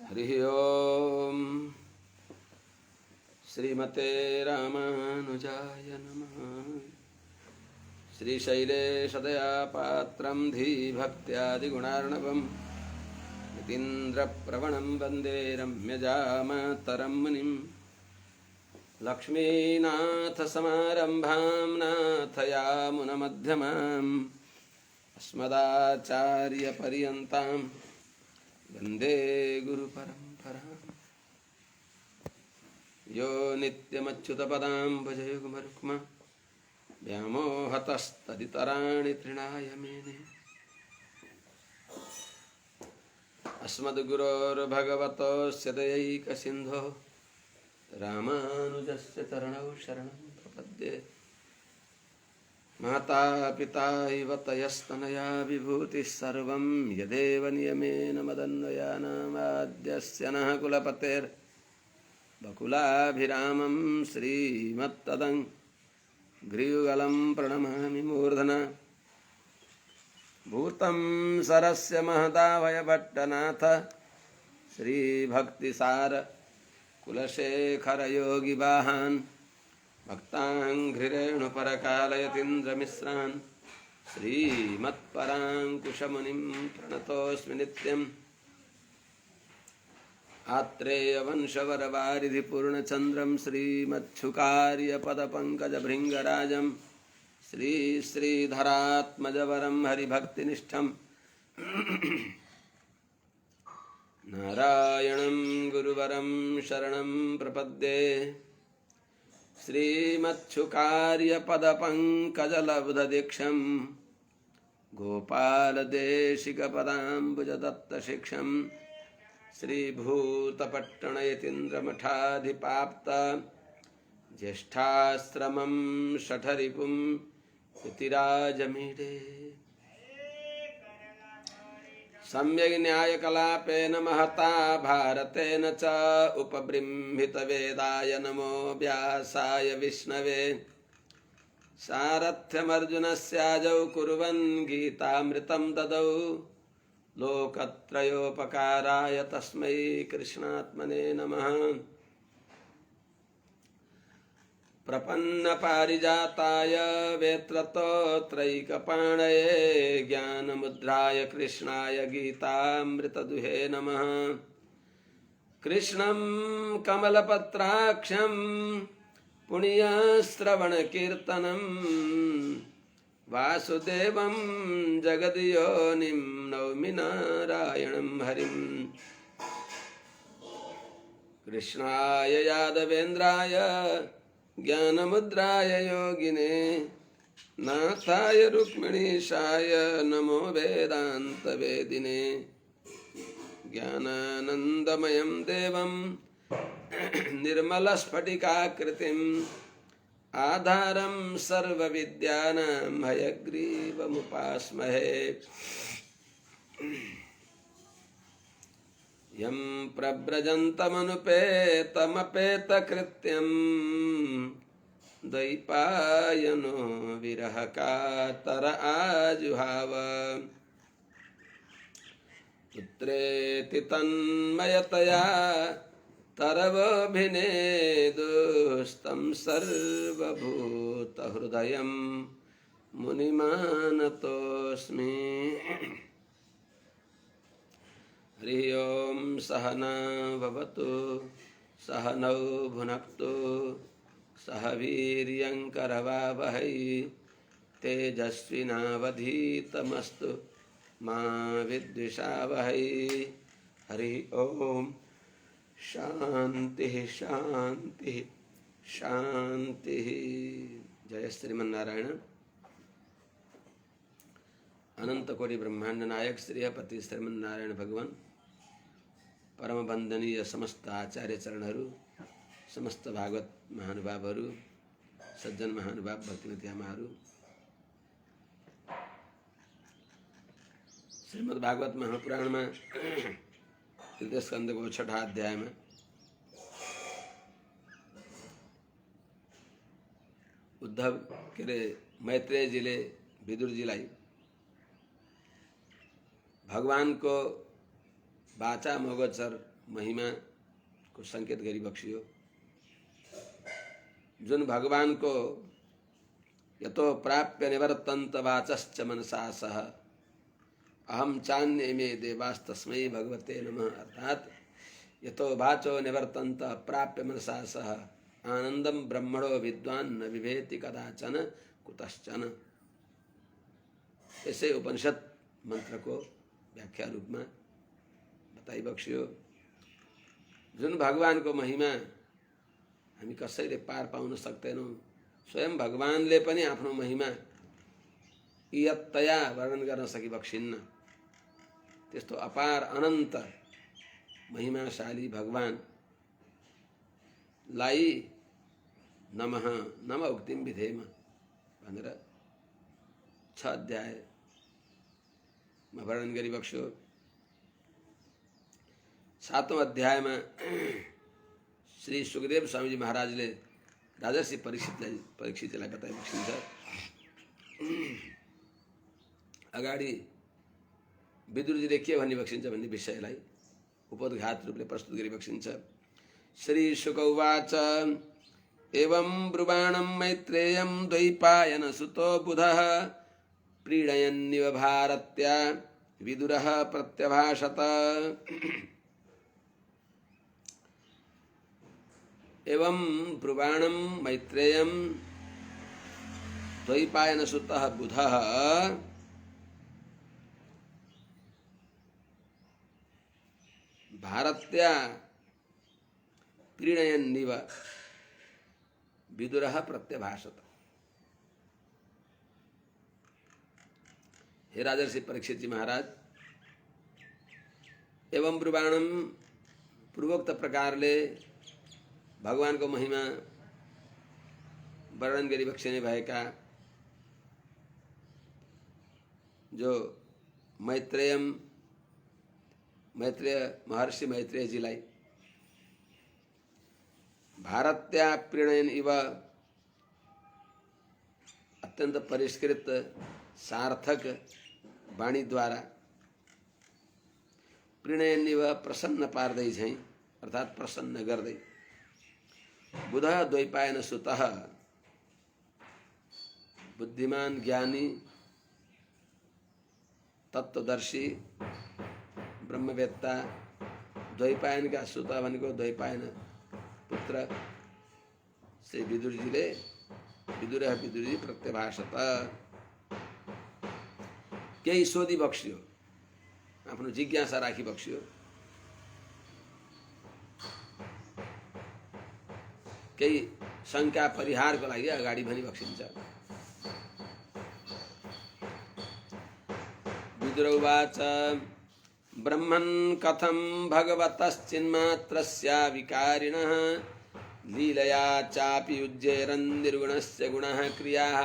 हरि ओम श्रीमते रामानुजाय नमः। श्रीशैलेशदयापात्रं धीभक्त्यादिगुणार्णवं यतीन्द्रप्रवणं वन्दे रम्यजामातरं मुनिं। लक्ष्मीनाथसमारम्भां नाथयामुनमध्यमाम् अस्मदाचार्यपर्यन्तां वन्दे गुरुपरम्पराम्। यो नित्यमच्युतपदाम्बुजयुग्मरुक्मा व्यामोहतस्तदितराणि तृणाय मेने। अस्मद्गुरोर्भगवतोऽस्य दयैकसिन्धो रामानुजस्य चरणौ शरणं प्रपद्ये। माता पिता इव तयस्तनया विभूतिः सर्वं यदेव नियमेन मदन्वयानामाद्यस्य नः कुलपतेर्बकुलाभिरामं श्रीमत्तदङ्घ्रियुगलं प्रणमामि मूर्धना। भूतं सरस्य महदाभयभट्टनाथ श्रीभक्तिसार कुलशेखरयोगिवाहान् भक्ताङ्घ्रिरेणुपरकालयतीन्द्रमिश्रान् श्रीमत्पराङ्कुशमुनिं प्रणतोऽस्मि नित्यम्। आत्रेयवंशवरवारिधिपूर्णचन्द्रं श्रीमच्छुकार्यपदपङ्कजभृङ्गराजं श्रीधरात्मजवरं हरिभक्तिनिष्ठं नारायणं गुरुवरं शरणं प्रपद्ये। श्रीमच्छुकार्यपदपङ्कजलब्धदीक्षं गोपालदेशिकपदाम्बुजदत्तशिक्षं श्रीभूतपट्टणयतीन्द्रमठाधिपाप्त ज्येष्ठाश्रमं शठरिपुं यतिराजमीडे। सम्यग् न्यायकलापेन महता भारतेन च उपबृंहितवेदाय नमो व्यासाय विष्णवे। सारथ्यमर्जुनस्याजौ कुर्वन् गीतामृतं ददौ लोकत्रयोपकाराय तस्मै कृष्णात्मने नमः। प्रपन्नपारिजाताय वेत्रतोत्रैकपाणये ज्ञानमुद्राय कृष्णाय गीतामृतदुहे नमः। कृष्णं कमलपत्राक्षं पुण्यश्रवणकीर्तनं वासुदेवं जगद्योनिं नौमि नारायणं हरिं। कृष्णाय यादवेन्द्राय ज्ञानमुद्राय योगिने नाथाय रुक्मिणीशाय नमो वेदान्तवेदिने। ज्ञानानन्दमयं देवं निर्मलस्फटिकाकृतिम् आधारं सर्वविद्यानां हयग्रीवमुपास्महे। यं प्रव्रजन्तमनुपेतमपेतकृत्यं द्वैपायनो विरहकातर आजुहाव। पुत्रेति तन्मयतया तरवोऽभिनेदुस्तं सर्वभूतहृदयं मुनिमानतोऽस्मि। हरि ओम सहना भवतु सहनौ भुनक्तु सह वीर्यङ्करवावहै तेजस्विनावधीतमस्तु मा विद्विषावहै। हरि ओम शांति शांति शांति। जय श्रीमन्नारायण। अनंत कोटि ब्रह्मांड नायक श्रीपति श्रीमन्नारायण भगवान परम वंदनीय समस्त आचार्य चरणहरू, समस्त भागवत महानुभावहरू, सज्जन महानुभाव भक्तिमती आमाहरू, श्रीमद् भागवत महापुराण में तृतीय स्कंद को छठा अध्याय में उद्धव के मैत्रेय जिले विदुर जिलाई भगवान को बाचा मगोचर महिमा को संकेत गरी बक्सियो। जुन भगवान को यतो प्राप्य निवर्तन्त वाचश्च मनसा सह अहम चान्य मे देवास्तस्मै भगवते नमः। अर्थात यतो वाचो निवर्तन्त प्राप्य मनसा सह आनंदम ब्रह्मणो विद्वान न विभेति कदाचन कुतश्चन। ऐसे उपनिषद मंत्र को व्याख्या रूप में बताई बक्सियो। जुन भगवान को महिमा हामी कसैले पार पाउन सक्दैनौँ, स्वयं भगवानले पनि आफ्नो महिमा इयत्तया वर्णन गर्न सकि बक्सिन्न। त्यस्तो अपार अनन्त महिमाशाली भगवान लाई नमः नम उक्तिम विधेम भनेर 6 अध्यायमा वर्णन गरी बक्स्यो। 7औं अध्यायमा श्री सुखदेव स्वामीजी महाराजले राजर्षि परीक्षितलाई बताइ बक्सिन्छ। अगाडि विदुरजीले के भन्ने बक्सिन्छ भन्ने विषयलाई उपोद्घात रूपले प्रस्तुत गरी बक्सिन्छ। श्री शुक उवाच एवं ब्रुवाणं मैत्रेयं द्वैपायन सुतो बुधः प्रीणयन्निव भारत्या विदुरः प्रत्यभाषत। एवं ब्रुवाणं मैत्रेयं द्वैपायन सुतः बुधः भारत्या प्रीणयन्निव विदुरः प्रत्यभाषत। हे राजर्षि परीक्षित जी महाराज, एवं ब्रुवाणम पूर्वोक्त प्रकारले भगवान को महिमा वर्णन गरी बक्सिने भएका जो मैत्रेय महर्षि मैत्रेय जीलाई भारत्या प्रीणयन इव अत्यंत परिष्कृत सार्थक वाणी द्वारा प्रीणयन इव प्रसन्न पार्दै झैं अर्थात प्रसन्न गर्दै बुध द्वैपायन सुतः बुद्धिमान ज्ञानी तत्वदर्शी ब्रह्मवेत्ता द्वैपायन का सुता भनेको द्वैपायन पुत्र श्री विदुरजीले विदुरजी प्रत्यभाषत केही सोधी बक्सियो, आफ्नो जिज्ञासा राखी बक्सियो। केही शंका परिहारको लागि अगाडि भनी बक्सिन्छ। विदुर उवाच ब्रह्मन् कथं भगवतश्चिन्मात्रस्य विकारिणः लीलया चापि उज्जेरन् निर्गुणस्य गुणः क्रियाः।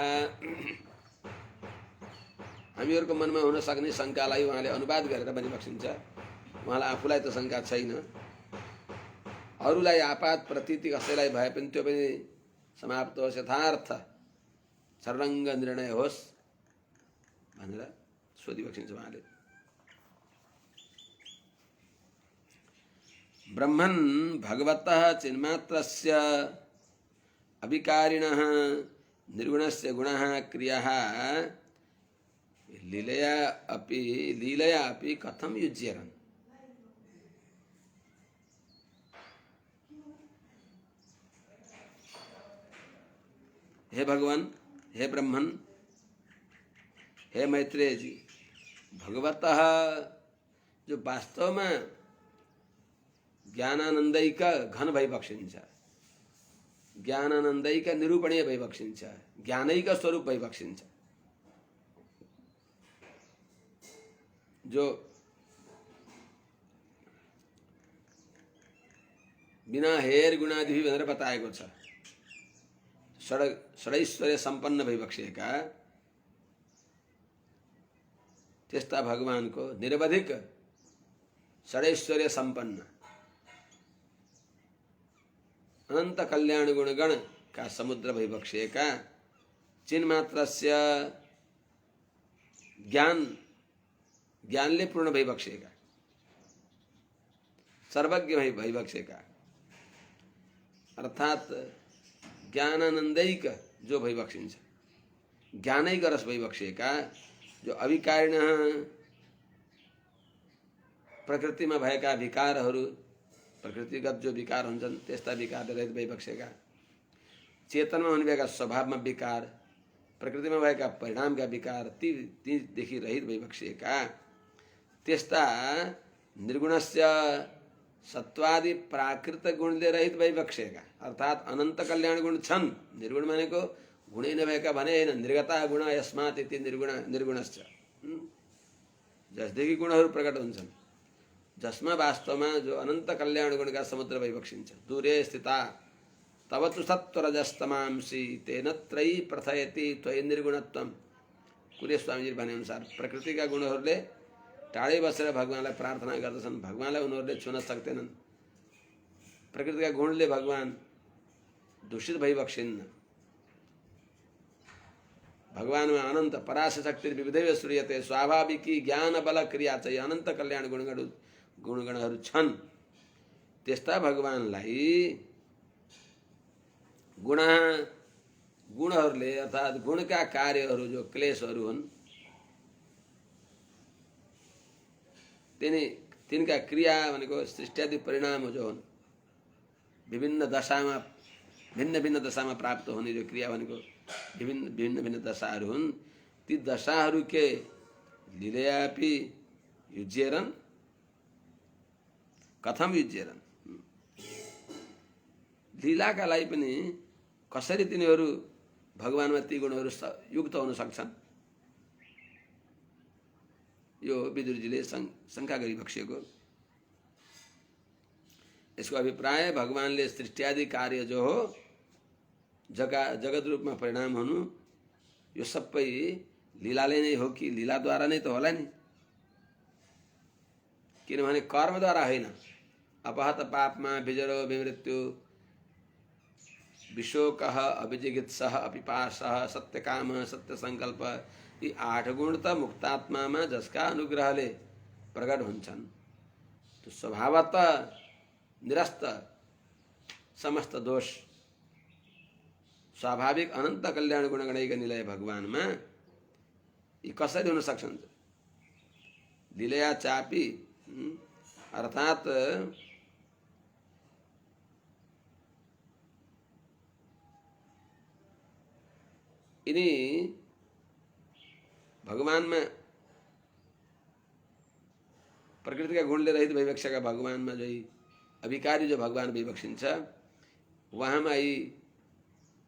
हामीहरूको मनमा हुन सक्ने शंकालाई उहाँले अनुवाद गरेर भनी बक्सिन्छ। उहाँलाई आफूलाई त शंका छैन, अरूलाई आपात प्रतीति कसैलाई भए पनि त्यो पनि समाप्त होस्, यथार्थ सर्वङ्ग निर्णय होस् भनेर सोधी बक्सिन्छ उहाँले। ब्रह्मन् भगवतः चिन्मात्रस्य अविकारिणः निर्गुणस्य गुणः क्रियाः लीलया अपि कथं युज्येरन्। हे भगवान, हे ब्रह्मन, हे मैत्रेय जी, भगवतः जो वास्तव में ज्ञानानंदैक घन भई बक्सिन्छ, ज्ञानानंदैक निरूपणीय भई बक्सिन्छ, ज्ञानैक स्वरूप भई बक्सिन्छ, जो बिना हेर गुणादि भनेर बताएको छ। षडैश्वर्य संपन्न भई बक्सिएका त्यस्ता भगवान को निरवधिक षडैश्वर्य संपन्न अनंत कल्याण गुणगण का समुद्र भई बक्सिएका चिन्मात्रस्य ज्ञानले पूर्ण भई बक्सिएका सर्वज्ञ भैभक्षेका अर्थात ज्ञानानंदैक जो भैभक्षिन्छ, ज्ञानैक रस भैभक्षेका जो अविकारिण प्रकृतिमा भएका विकारहरू, प्रकृतिगत जो विकार हुन्छन् त्यस्ता विकारले रहित भइबक्सेका, चेतनमा हुने भएका स्वभावमा विकार, प्रकृतिमा भएका परिणामका विकार तीदेखि रहित भइबक्सेका त्यस्ता निर्गुणस्य सत्वादि प्राकृत गुणले रहित भइबक्सेका अर्थात् अनन्त कल्याण गुण छन्। निर्गुण भनेको गुणै नभएका भने होइन, निर्गता गुण यस्मात् इति निर्गुणश्च, जसदेखि गुणहरू प्रकट हुन्छन्, जसमा वास्तवमा जो अनन्त कल्याण गुणका समुद्र भइबक्सिन्छ। दूरे स्थिता तव तु सत्वरजस्तमांसि तेन त्रयी प्रथयति त्वयि निर्गुणत्वम। कुरे स्वामीजी भने अनुसार प्रकृतिका गुणहरूले टाढै बसेर भगवानलाई प्रार्थना गर्दछन्, भगवानलाई उनीहरूले छुन सक्दैनन्। प्रकृतिका गुणले भगवान दूषित भइबक्सिन्न। भगवानमा अनन्त पराश शक्ति विविधैव श्रूयते, स्वाभाविकी ज्ञान बल क्रिया चाहिँ अनन्त कल्याण गुणगणहरू छन्। त्यस्ता भगवानलाई गुणहरूले अर्थात् गुणका कार्यहरू जो क्लेशहरू हुन् तिनका क्रिया भनेको सृष्टियादि परिणाम जो हुन्, विभिन्न दशामा भिन्न भिन्न दशामा प्राप्त हुने जो क्रिया भनेको विभिन्न भिन्न दशाहरू हुन्। ती दशाहरू के लीलयापि युज्येरन्, कथम युज्येरन्, लीलाका लागि पनि कसरी तिनीहरू भगवानमा ती गुणहरू युक्त हुन सक्छन्, यो विदुरजीले शङ्का गरिबक्सेको। यसको अभिप्राय भगवानले सृष्टियादि कार्य जो हो जगत रूपमा परिणाम हुनु यो सबै लीलाले नै हो कि लीलाद्वारा नै त होला नि, किनभने कर्मद्वारा होइन। अपहत पापमा विजरो विमृत्यु विशोकः अभिजिगित्सः अपिपासः सत्यकाम सत्यसङ्कल्प, यी 8 गुण त मुक्तात्मामा जसका अनुग्रहले प्रकट हुन्छन् त्यो स्वभावतः निरस्त समस्त दोष स्वाभाविक अनन्त कल्याण गुणगणैक निलय भगवानमा यी कसरी हुन सक्छन्? लीलया चापि अर्थात् यिनी भगवानमा प्रकृतिका गुणले रहित भइबक्सेका भगवानमा जो अभिकारी जो भगवान भइबक्सिन्छ उहाँमा यी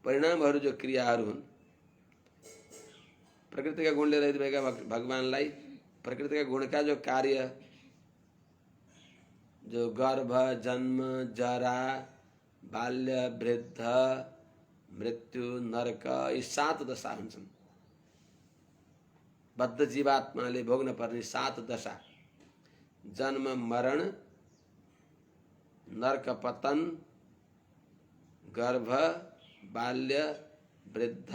परिणामहरू जो क्रियाहरू हुन्, प्रकृतिका गुणले रहित भएका भगवानलाई प्रकृतिका गुणका जो कार्य जो गर्भ जन्म जरा बाल्य वृद्ध मृत्यु नरक यी 7 दशा हुन्छन्। बद्ध जीवात्माले भोग्न पर्ने 7 दशा, जन्म मरण नरक पतन गर्भ बाल्य वृद्ध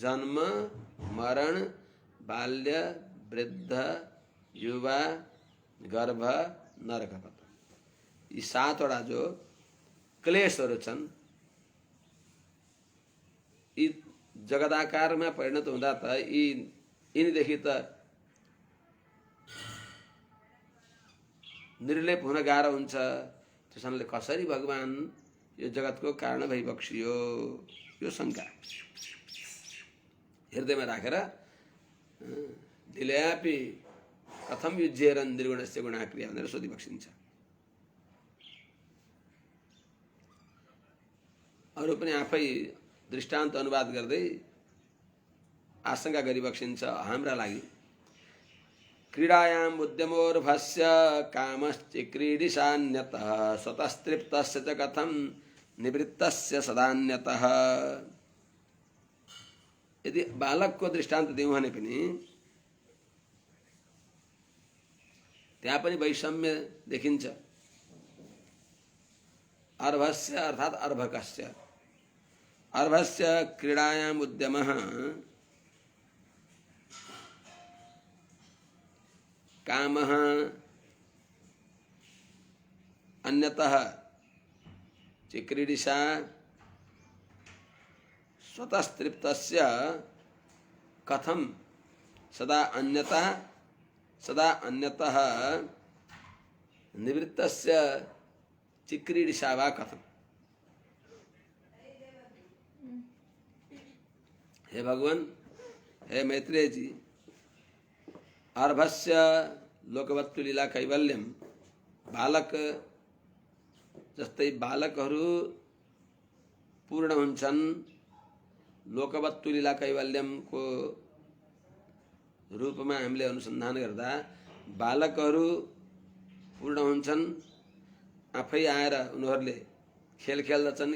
जन्म मरण बाल्य वृद्ध युवा गर्भ नरक पतन, यी 7वटा जो क्लेशहरू छन् यी जगदाकारमा परिणत हुँदा त यिनीदेखि त निर्लेप हुन गाह्रो हुन्छ। त्यसैले कसरी भगवान यो जगतको कारण भइबक्सियो, यो शङ्का हृदयमा राखेर लीलयापि कथम युज्येरन् निर्गुणस्य गुणाक्रिया भनेर सोधिबक्सिन्छ। अरू पनि आफै दृष्टान्त अनुवाद गर्दै आशंका गरिबक्सिन्छ हाम्रा लागि। क्रीडायाम् उद्यमोर्भस्य कामश्चिक्रीडिशान्यतः स्वतस्तृप्तस्य च कथं निवृत्तस्य सदान्यतः। यदि बालकको दृष्टान्त दिउँ भने पनि त्यहाँ पनि वैषम्य देखिन्छ। अर्भस्य अर्थात् अर्भकस्य, अर्भस्य क्रीडायाम् उद्यमः कामः अन्यतः चिक्रीडिशा स्वतस्तृप्तस्य कथम सदा अन्यतः निवृत्तस्य चिक्रीडिशा वा कथम। हे भगवान, हे मैत्रेय जी, अर्भस्य लोकवत्तु लीला कैवल्यम, बालक जस्तै बालकहरू पूर्ण हुन्छन् लोकवत्तु लीला कैवल्यमको रूपमा हामीले अनुसन्धान गर्दा बालकहरू पूर्ण हुन्छन्। आफै आएर उनीहरूले खेल खेल्दछन्।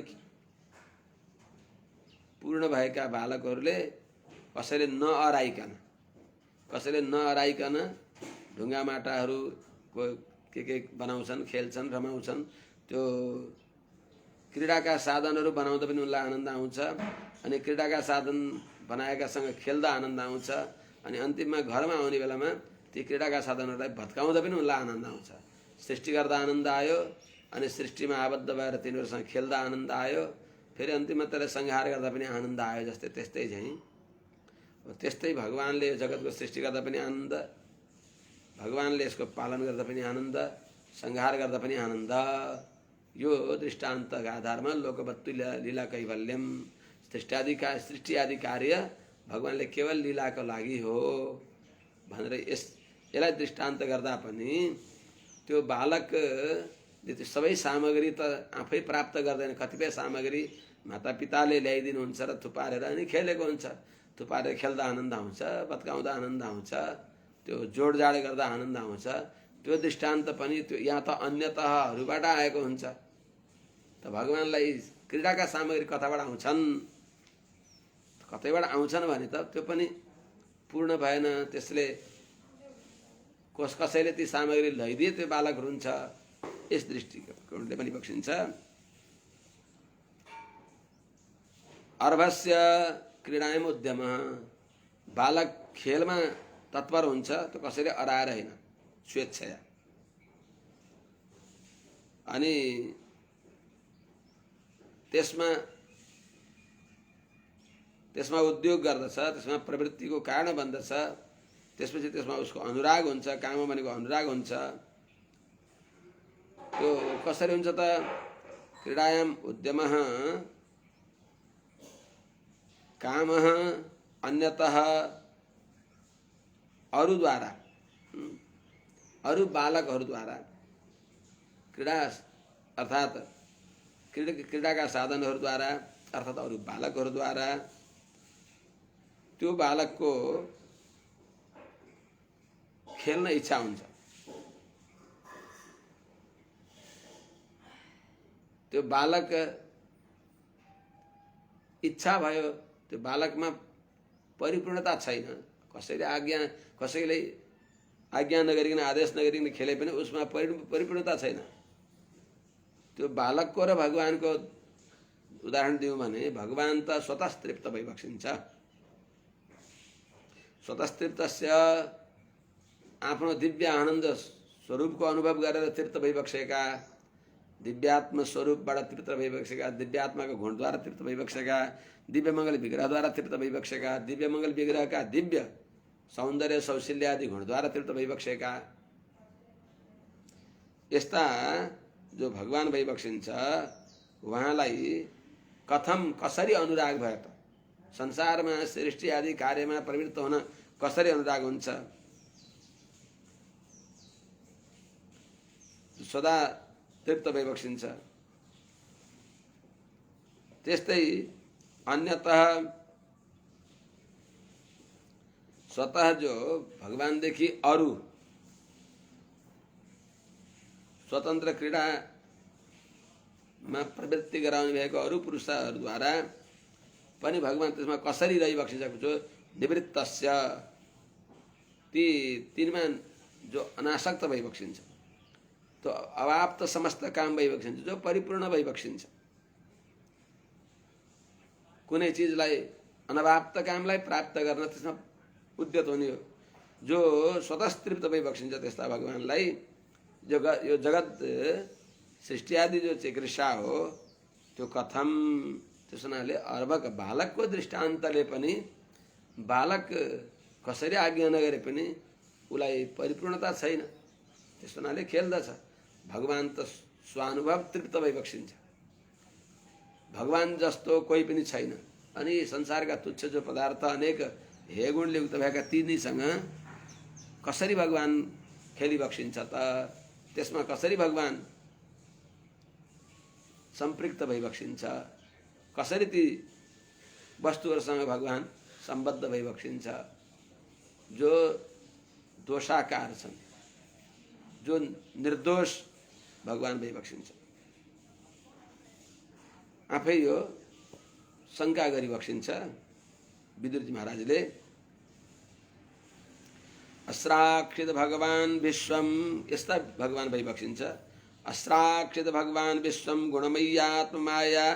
पूर्ण भएका बालकहरूले कसैले नअराइकन ढुङ्गा माटाहरूको के बनाउँछन्, खेल्छन्, रमाउँछन्। त्यो क्रीडाका साधनहरू बनाउँदा पनि उनलाई आनन्द आउँछ, अनि क्रीडाका साधन बनाएकासँग खेल्दा आनन्द आउँछ, अनि अन्तिममा घरमा आउने बेलामा ती क्रीडाका साधनहरूलाई भत्काउँदा पनि उनलाई आनन्द आउँछ। सृष्टि गर्दा आनन्द आयो, अनि सृष्टिमा आबद्ध भएर तिनीहरूसँग खेल्दा आनन्द आयो, फेरि अन्तिममा त्यसलाई संहार गर्दा पनि आनन्द आयो। जस्तै त्यस्तै चाहिँ त्यस्तै भगवानले जगतको सृष्टि गर्दा पनि आनन्द, भगवानले यसको पालन गर्दा पनि आनन्द, संहार गर्दा पनि आनन्द। यो दृष्टान्तका आधारमा लोकवत्तु लीला कैवल्यम, सृष्टि आदि कार्य भगवानले केवल लीलाको लागि हो भनेर यसलाई दृष्टान्त गर्दा पनि त्यो बालकले त्यो सबै सामग्री त आफै प्राप्त गर्दैन। कतिपय सामग्री मातापिताले ल्याइदिनुहुन्छ र थुपारेर अनि खेलेको हुन्छ। थुपारेर खेल्दा आनन्द आउँछ, भत्काउँदा आनन्द आउँछ, त्यो जोडजाड गर्दा आनन्द आउँछ। त्यो दृष्टान्त पनि त्यो यहाँ त अन्यतःहरूबाट आएको हुन्छ। त भगवानलाई क्रीडाका सामग्री कताबाट आउँछन्, कतैबाट आउँछन् भने त त्यो पनि पूर्ण भएन। त्यसले कसैले ती सामग्री लैदिए त्यो बालक हुन्छ। यस दृष्टिकोणले पनि बक्सिन्छ। अर्भस्य क्रीडायाम उद्यम, बालक खेलमा तत्पर हुन्छ, त्यो कसैले अराएर होइन, स्वेच्छया। अनि त्यसमा उद्योग गर्दछ, त्यसमा प्रवृत्तिको कारण बन्दछ। त्यसपछि त्यसमा उसको अनुराग हुन्छ, काम भनेको अनुराग हुन्छ। त्यो कसरी हुन्छ त? क्रीडायाम उद्यमः कामः अन्यतः अरूद्वारा, अरू बालकहरूद्वारा, क्रीडा अर्थात् क्रीडाका साधनहरूद्वारा अर्थात् अरू बालकहरूद्वारा त्यो बालकको खेल्न इच्छा हुन्छ। त्यो बालक इच्छा भयो, त्यो बालकमा परिपूर्णता छैन। कसैले आज्ञा नगरिकन, आदेश नगरिकन खेले पनि उसमा परिपूर्णता छैन। त्यो बालकको र भगवानको उदाहरण दिउँ भने भगवान त स्वतः तृप्त भइबक्सिन्छ। स्वतस्तृप्तस्य आफ्नो दिव्य आनन्द स्वरूपको अनुभव गरेर तृप्त भइबक्सेका, दिव्यात्म स्वरूपबाट तृप्त भइबक्सेका, दिव्यात्माको गुणद्वारा तृप्त भइबक्सेका, दिव्य मङ्गल विग्रहद्वारा तृप्त भइबक्सेका, दिव्य मङ्गल विग्रहका दिव्य सौन्दर्य सौशील्य आदि गुणद्वारा तृप्त भइबक्सेका, यस्ता जो भगवान भइबक्सिन्छ उहाँलाई कसरी अनुराग भयो त? संसारमा सृष्टि आदि कार्यमा प्रवृत्त हुन कसरी अनुराग हुन्छ? सदा तृप्त भइबक्सिन्छ। त्यस्तै अन्यतः स्वतः जो भगवानदेखि अरू स्वतन्त्र क्रीडामा प्रवृत्ति गराउने भएको अरू पुरुषहरूद्वारा पनि भगवान त्यसमा कसरी रहिबक्सिसकेको छ? निवृत्तस्य, तिनमा जो अनासक्त भइबक्सिन्छ, त्यो अवाप्त समस्त काम भइबक्सिन्छ, जो परिपूर्ण भइबक्सिन्छ। कुनै चिजलाई अनवाप्त कामलाई प्राप्त गर्न त्यसमा उद्यत हुने हो। जो स्वतस्तृप्त भई बक्सिन्छ त्यस्ता भगवानलाई यो जगत सृष्टि आदि जो चिकित्सा हो त्यो कथम त्यस हुनाले अर्भक बालकको दृष्टान्तले पनि बालक कसरी आज्ञा नगरे पनि उसलाई परिपूर्णता छैन। त्यस हुनाले खेल्दछ। भगवान त स्वानुभव तृप्त भई बक्सिन्छ। भगवान जस्तो कोही पनि छैन। अनि संसारका तुच्छ जो पदार्थ अनेक हे गुणले युक्त भएका तिनीसँग कसरी भगवान खेली बक्सिन्छ त? त्यसमा कसरी भगवान सम्पृक्त भई बक्सिन्छ? कसरी ती वस्तुहरूसँग भगवान सम्बद्ध भई बक्सिन्छ जो दोषाकार छन्, जो निर्दोष भगवान भई बक्सिन्छ? आफै यो शङ्का गरी बक्सिन्छ विदुरजी महाराजले। अस्राक्षित भगवान विश्वम, यस्ता भगवान भई बक्सिन्छ। अस्राक्षित भगवान विश्वम गुणमय्यात्ममाया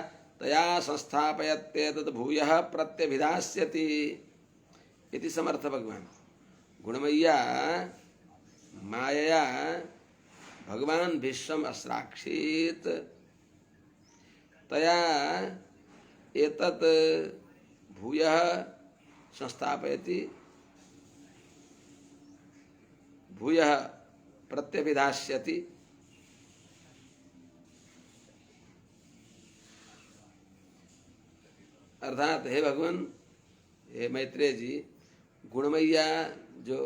तया संस्थापयत्येतद् भूयः प्रत्यभिधास्यति इति समर्थ भगवान। गुणमय्या मायया भगवान विश्वम अस्राक्षित तया एतत् भूयः संस्थापयति भूयः प्रत्यभिधास्यति। अर्थात हे भगवान, हे मैत्रेय जी, गुणमय्या जो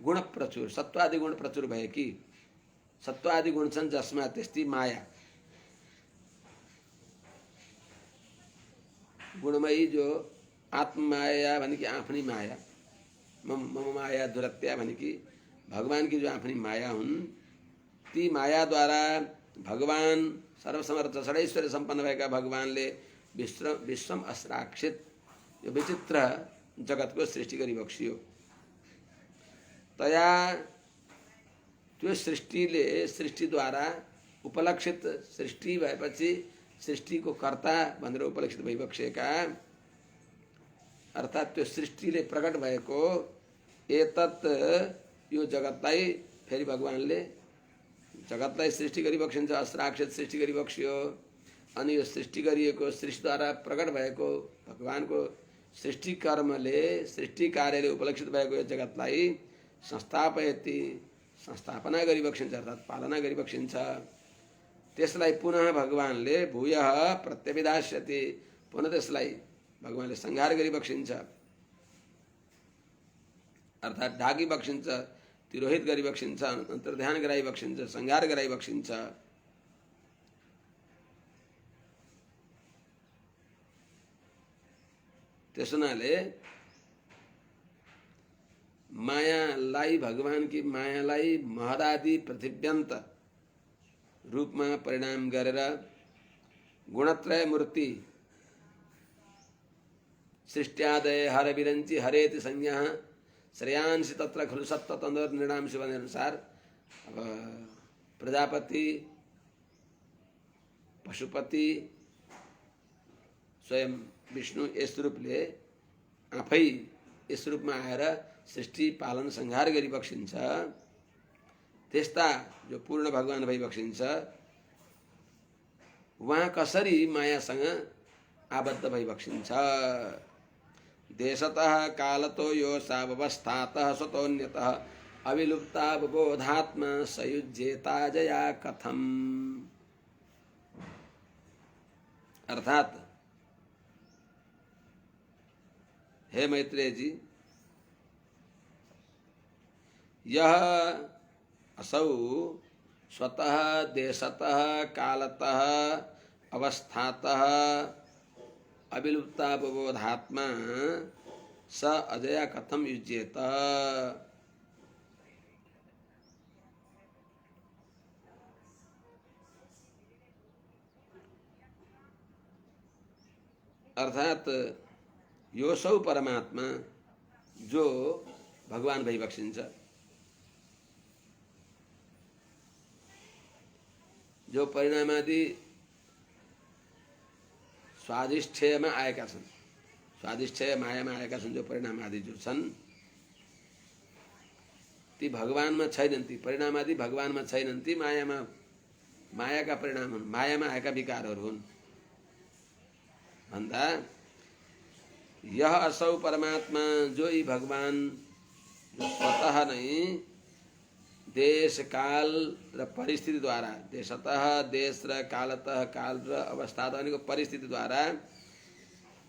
गुण प्रचुर, सत्वादि गुण प्रचुर भएकी, सत्वादि गुण छन् जसमा त्यस्ती माया, गुणमयी जो आत्ममाया भने कि आफ्नी माया, मम माया दुरत्या भने कि भगवान की जो आफ्नी माया हुन्, ती मायाद्वारा भगवान सर्वसमर्थ षडैश्वर्य सम्पन्न भएका भगवानले विश्वम अस्राक्षित यो विचित्र जगतको सृष्टि गरी बक्सियो। तया त्यो सृष्टिले सृष्टिद्वारा उपलक्षित, सृष्टि भएपछि सृष्टिको कर्ता भनेर उपलक्षित भइबक्सेका, अर्थात् त्यो सृष्टिले प्रकट भएको एतत् यो जगतलाई फेरि भगवानले जगतलाई सृष्टि गरी बक्सिन्छ। अस्राक्षित सृष्टि गरी बक्सियो। अनि यो सृष्टि गरिएको सृष्टिद्वारा प्रकट भएको भगवानको सृष्टि कर्मले, सृष्टि कार्यले उपलक्षित भएको यो जगतलाई संस्थापयति, संस्थापना गरी बक्सिन्छ, अर्थात् पालना गरी बक्सिन्छ। त्यसलाई पुनः भगवानले भूयः प्रत्यभिधास्यति, पुनः त्यसलाई भगवानले संहार गरी बक्सिन्छ, अर्थात् ढाकी बक्सिन्छ, तिरोहित गरी बक्सिन्छ, अन्तर्ध्यान गराई बक्सिन्छ, संहार गराई बक्सिन्छ। त्यस हुनाले मायालाई, भगवान की मायालाई महदादि पृथिव्यन्त रूपमा परिणाम गरेर गुणत्रय मूर्ति सृष्ट्यादय हर विरञ्ची हरेति संज्ञा श्रेयांसी तत्र खलु सत्व तन्दर निर्णांश बने अनुसार अब प्रजापति, पशुपति, स्वयं विष्णु यस रूपले आफै यस रूपमा आएर सृष्टि पालन संहार गरी बक्सिन्छ। त्यस्ता जो पूर्ण भगवान भई बक्सिन्छ, उहाँ कसरी मायासँग आबद्ध भई बक्सिन्छ? देशतः कालतो यो सावस्थातः स्वतोन्यतः अविलुप्ता बोधात्मा सयुज्येता जया कथम। अर्थात हे मैत्रेय जी, यह असौ स्वतः देशतः कालतः अवस्थातः अविलुप्ता बोधात्मा स अजया कथम युज्येत। अर्थात योसौ परमात्मा जो भगवान भई बक्सिन्छ, जो परिणामादि स्वादिष्ठेयमा आएका छन्, स्वादिष्ठेय मायामा आएका छन्, जो परिणाम आदि जो छन्, ती भगवानमा छैनन्, ती परिणामादि भगवानमा छैनन्, ती मायाका परिणाम हुन्, मायामा आएका विकारहरू हुन् भन्दा यह असौ परमात्मा जो यी भगवान स्वतः नै देश काल र परिस्थितिद्वारा, देशतः देश र कालतः काल र अवस्था अनेको परिस्थितिद्वारा,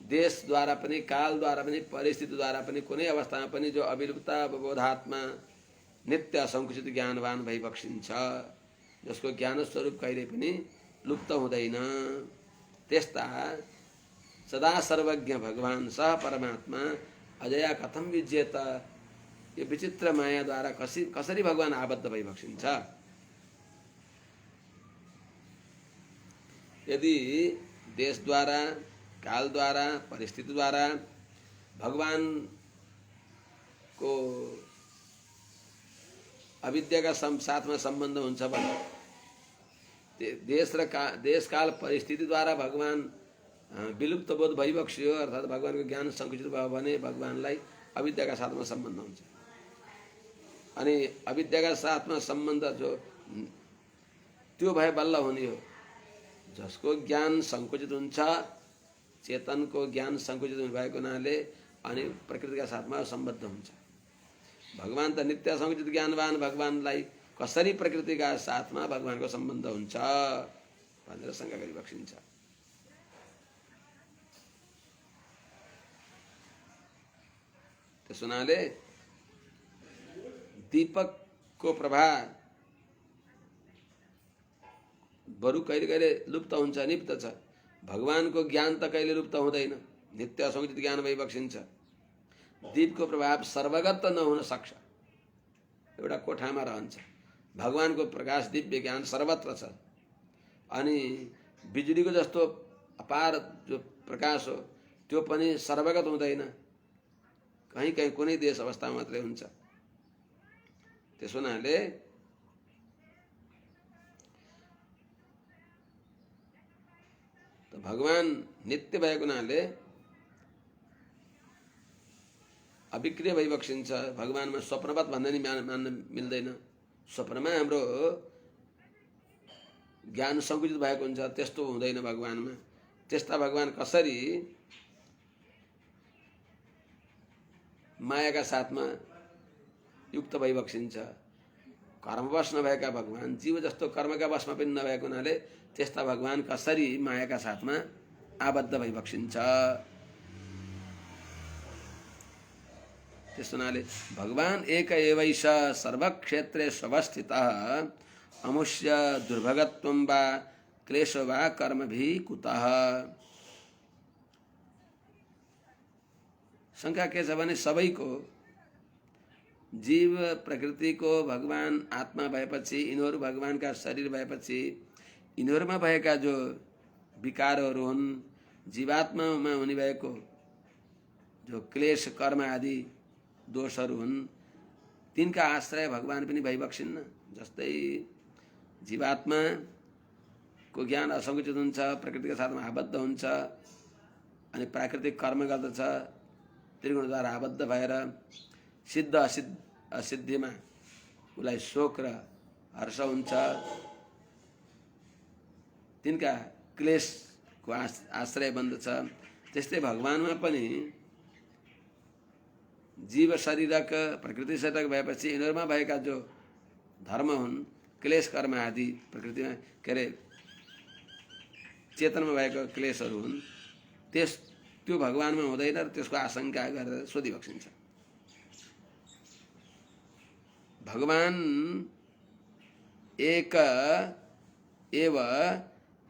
देशद्वारा पनि कालद्वारा पनि परिस्थितिद्वारा पनि कुनै अवस्थामा पनि जो अविलुप्त अवबोधात्मा नित्य असङ्कुचित ज्ञानवान भई बक्सिन्छ, जसको ज्ञान स्वरूप कहिले पनि लुप्त हुँदैन, त्यस्ता सदा सर्वज्ञ भगवान सह परमात्मा अजया कथम विज्येत, यो विचित्र मायाद्वारा कसरी भगवान आबद्ध भई बक्सिन्छ। यदि देशद्वारा कालद्वारा परिस्थितिद्वारा भगवानको अविद्याका साथमा सम्बन्ध हुन्छ भने, देश काल परिस्थितिद्वारा भगवान विलुप्त बोध भइबक्सियो अर्थात् भगवानको ज्ञान सङ्कुचित भयो भने भगवानलाई अविद्याका साथमा सम्बन्ध हुन्छ। अनि अविद्याका साथमा सम्बन्ध जो त्यो भए बल्ल हुने हो जसको ज्ञान सङ्कुचित हुन्छ, चेतनको ज्ञान सङ्कुचित भएको हुनाले अनि प्रकृतिका साथमा सम्बद्ध हुन्छ। भगवान त नित्य सङ्कुचित ज्ञानवान भगवानलाई कसरी प्रकृतिका साथमा भगवानको सम्बन्ध हुन्छ भनेर शङ्का गरिबक्सिन्छ। त्यस हुनाले दीपकको प्रभा बरु कहिले कहिले लुप्त हुन्छ, निप्त छ। भगवानको ज्ञान त कहिले लुप्त हुँदैन, नित्य असङ्कुचित ज्ञान भई बक्सिन्छ। दीपको प्रभाव सर्वगत नहुन सक्छ, एउटा कोठामा रहन्छ, भगवानको प्रकाश दिव्य ज्ञान सर्वत्र छ। अनि बिजुलीको जस्तो अपार जो प्रकाश हो त्यो पनि सर्वगत हुँदैन, कहीँ कहीँ कुनै देश अवस्थामा मात्रै हुन्छ। त्यसो हुनाले भगवान नित्य भएको हुनाले अविक्रिय भई बक्सिन्छ। भगवानमा स्वप्नवत भन्दा नि मान्न मिल्दैन। स्वप्नमा हाम्रो ज्ञान सङ्कुचित भएको हुन्छ, त्यस्तो हुँदैन भगवानमा। त्यस्ता भगवान कसरी मायाका साथमा युक्त भई बक्सिन्छ। कर्मवश नभएका भगवान जीव जस्तो कर्मका वशमा पनि नभएको हुनाले त्यस्ता भगवान कसरी मायाका साथमा आबद्ध भई बक्सिन्छ। त्यस हुनाले भगवान एक एवैष सर्वक्षेत्रे स्वस्थितः अमुष्य दुर्भगत्वं वा क्लेश वा कर्मभिः कुतः। शङ्का के छ भने सबैको जीव प्रकृतिको भगवान आत्मा भएपछि, यिनीहरू भगवानका शरीर भएपछि यिनीहरूमा भएका जो विकारहरू हुन्, जीवात्मामा हुने भएको जो क्लेश कर्म आदि दोषहरू हुन्, तिनका आश्रय भगवान पनि भइबक्सिन्न। जस्तै जीवात्माको ज्ञान असङ्कुचित हुन्छ, प्रकृतिका साथमा आबद्ध हुन्छ, अनि प्राकृतिक कर्म गर्दछ, त्रिगुणद्वारा आबद्ध भएर सिद्ध असिद्धिमा उसलाई शोक र हर्ष हुन्छ। तिनका क्लेशको आश्रय बन्दछ। त्यस्तै भगवानमा पनि जीव शरीरक प्रकृति शरीरक भएपछि यिनीहरूमा भएका जो धर्म हुन्, क्लेश कर्म आदि प्रकृतिमा के अरे चेतनमा भएको क्लेशहरू हुन्, त्यो भगवानमा हुँदैन र त्यसको आशंका गरेर सोधिबक्सिन्छ। भगवान एक एव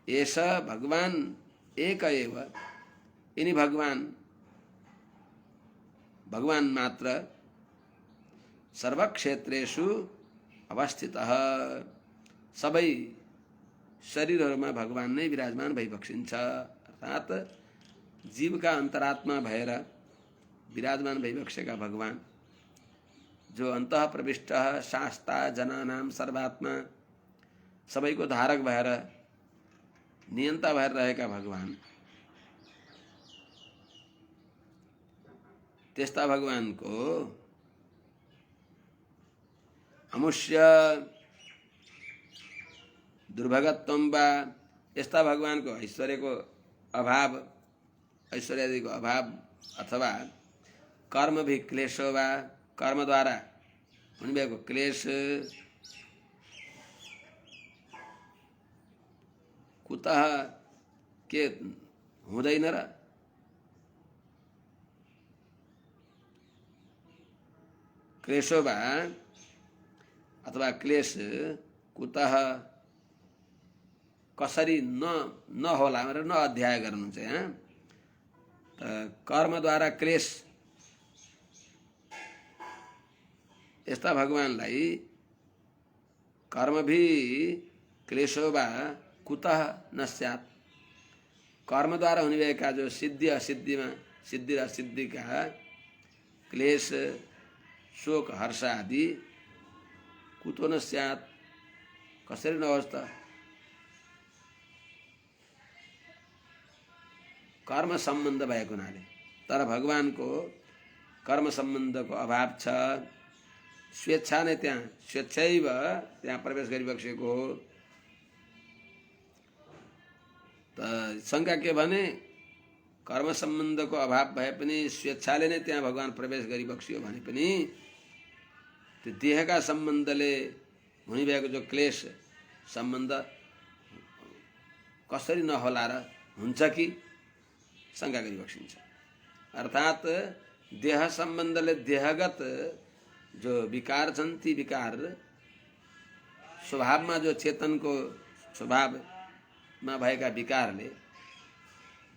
एष, भगवान एक एव, यिनी भगवान मात्र सर्वक्षेत्रेषु अवस्थितः, सबै शरीरहरूमा भगवान नै विराजमान भइबक्सिन्छ। अर्थात् जीवका अन्तरात्मा भएर विराजमान भइबक्सेका भगवान जो अन्तः प्रविष्ट शास्ता जनानां सर्वात्मा, सबैको धारक भएर नियन्ता भएर रहेका भगवान, त्यस्ता भगवानको अमुष्य दुर्भगत्वम वा, यस्ता भगवान को ऐश्वर्य को अभाव, ऐश्वर्य आदि को अभाव अथवा कर्म भी क्लेशो वा, कर्म द्वारा हुने भएको क्लेश कुतः के हुँदैन र, क्लेशो वा अथवा क्लेश कुतः कसरी नहोला भनेर न अध्याय गर्नुहुन्छ यहाँ। कर्मद्वारा क्लेश यस्ता भगवानलाई कर्म भी क्लेशो वा कुतः न स्यात्, कर्मद्वारा हुने भएका जो सिद्धि असिद्धिमा, सिद्धि र असिद्धिका क्लेश शोक हर्ष आदि कुतो न स्यात्, कसरी नहोस् त। कर्म सम्बन्ध भएको हुनाले, तर भगवानको कर्म सम्बन्धको अभाव छ, स्वेच्छा नै त्यहाँ स्वेच्छैव त्यहाँ प्रवेश गरिबक्सेको हो। त शङ्का के भने कर्म सम्बन्धको अभाव भए पनि स्वेच्छाले नै त्यहाँ भगवान प्रवेश गरिबक्सियो भने पनि त्यो देहका सम्बन्धले हुने भएको जो क्लेश सम्बन्ध कसरी नहोला र, हुन्छ कि शङ्का गरिबक्सिन्छ। अर्थात् देह सम्बन्धले देहगत जो विकार छन् ती विकार स्वभावमा जो चेतनको स्वभावमा भएका विकारले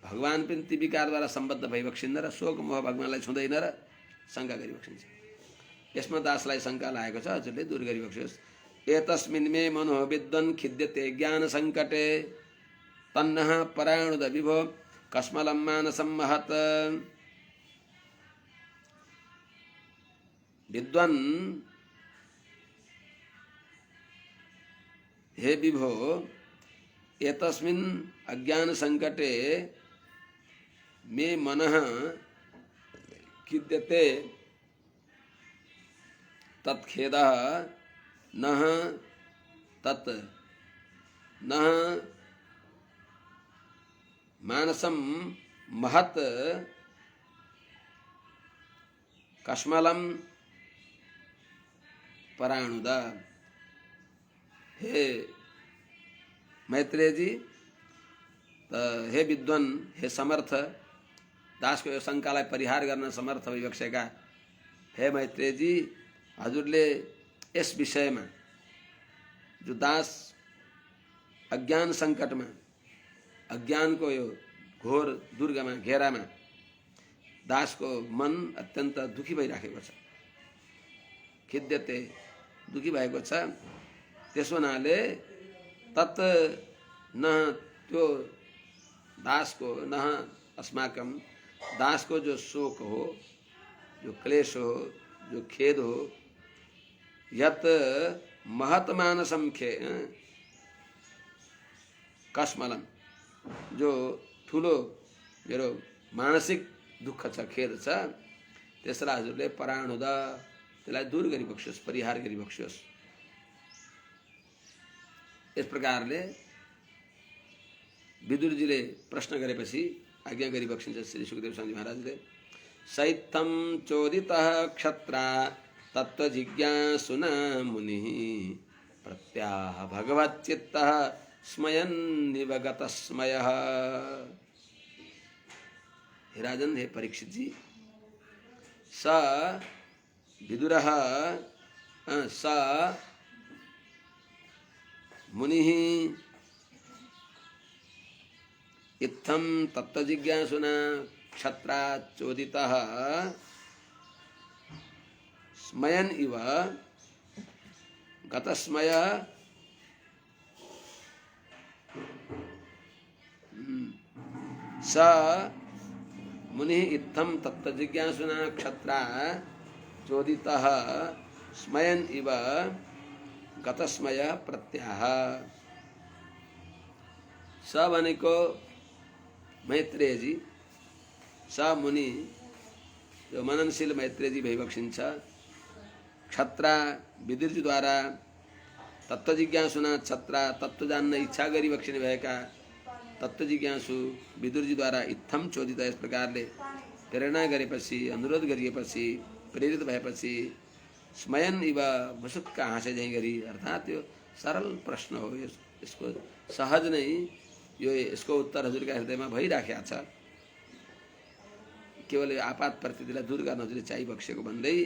भगवान पनि ती विकारद्वारा सम्बद्ध भइबक्सिन्न र शोक मोह भगवानलाई छुँदैन र शङ्का गरिबक्सिन्छ। यसमा दासलाई शङ्का लागेको छ, हजुरले दूर गरिबक्सियोस्। एतस्मिन् मे मनो विद्वन् खिद्यते ज्ञान सङ्कटे तन्नः पराणुद विभो कस्मलं मानसं महत्। विद्वान् हे विभो, एतस्मिन् अज्ञान संकटे मे मनः खिद्यते तत्खेदः नः तत् नः मानसं महत् कस्मलं पराणुद। हे मैत्रेय जी, हे विद्वान, हे समर्थ, दास को शङ्कालाई परिहार गर्न समर्थ भइबक्सेका हे मैत्रेय जी, हजुरले यस विषयमा जो दास अज्ञान सङ्कटमा, अज्ञानको यो घोर दुर्गमा घेरामा दासको मन अत्यन्त दुखी भइराखेको छ, खिद्यते दुखी भएको छ। त्यसो हुनाले तत् न त्यो दासको न अस्माकं दासको जो शोक हो, जो क्लेश हो, जो खेद हो, यत महत मानसं कस्मलं, जो ठुलो मेरो मानसिक दुःख छ, खेद छ, त्यसलाई हजुरले पराणुद, त्यसलाई दूर गरिबक्सियोस्, परिहार गरिबक्सियोस्। यस प्रकारले विदुरजीले प्रश्न गरेपछि आज्ञा गरिबक्सिन्छ श्री सुखदेव स्वामी महाराजले। शैत्यं चोदितः क्षत्रा तत्त्वजिज्ञासुना मुनिः प्रत्याह भगवच्चित्तः स्मयन्निव गतस्मयः। हे राजन, हे परीक्षित जी, स विदुरः स मुनिः इत्थं तत्त्वजिज्ञासुना क्षत्राच्चोदितः स्मयन् इव गतस्मयः स मुनिः इत्थं तत्त्वजिज्ञासुना क्षत्राच्चोदितः स्मयन् इव गतस्मयः प्रत्याह। स भनेको मैत्रेय जी, स मुनि जो मननशील मैत्रेय जी भइबक्सिन्छ, क्षत्रा विदुरजीद्वारा तत्त्व जिज्ञासुना क्षत्रा तत्त्व जान्न इच्छा गरी बक्सिने भएका तत्त्व जिज्ञासु विदुरजीद्वारा इत्थम चोदित यस प्रकारले प्रेरणा गरेपछि अनुरोध गरिएपछि प्रेरित भएपछि स्मयन इव मुसुक्क हाँसे झैँ गरी अर्थात् यो सरल प्रश्न हो। यसको सहज नै यो यसको उत्तर हजुरका हृदयमा भइराखेको छ। केवल यो आपात परिस्थितिलाई दूर गर्न हजुरले चाहिबक्सेको भन्दै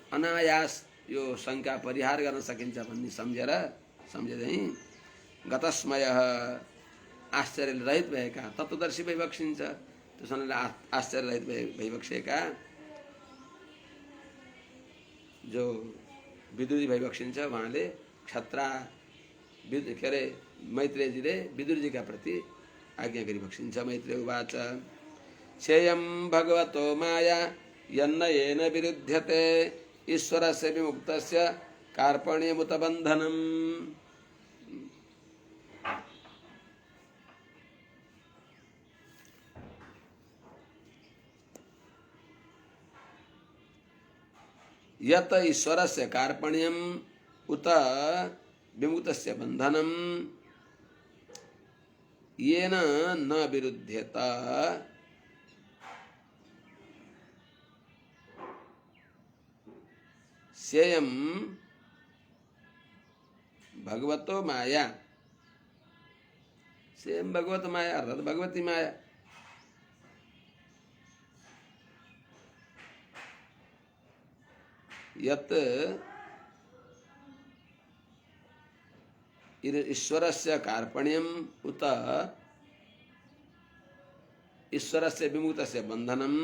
अनायास यो शङ्का परिहार गर्न सकिन्छ भन्ने सम्झेरै गतस्मय आश्चर्य रहित भएका तत्त्वदर्शी भइबक्सिन्छ। त्यसैले आश्चर्य रहित भइबक्सेका जो विदुरजी भइबक्सिन्छ उहाँले क्षत्रा के अरे मैत्रेयजीले विदुरजीका प्रति आज्ञा गरिबक्सिन्छ। मैत्रेय उवाच छेयं भगवतो माया यन्न येन विरुध्यते ईश्वरस्य विमुक्तस्य कार्पण्यमुत बन्धनम्। यत ईश्वरस्य कार्पण्यम् उत विमुक्तस्य बन्धनम् येन न विरुध्येत स्येयं भगवतो माया। स्येयं भगवत माया अर्थात भगवती माया। यत ईश्वरस्य कार्पण्यम् उत ईश्वरस्य विमुक्तस्य बन्धनम्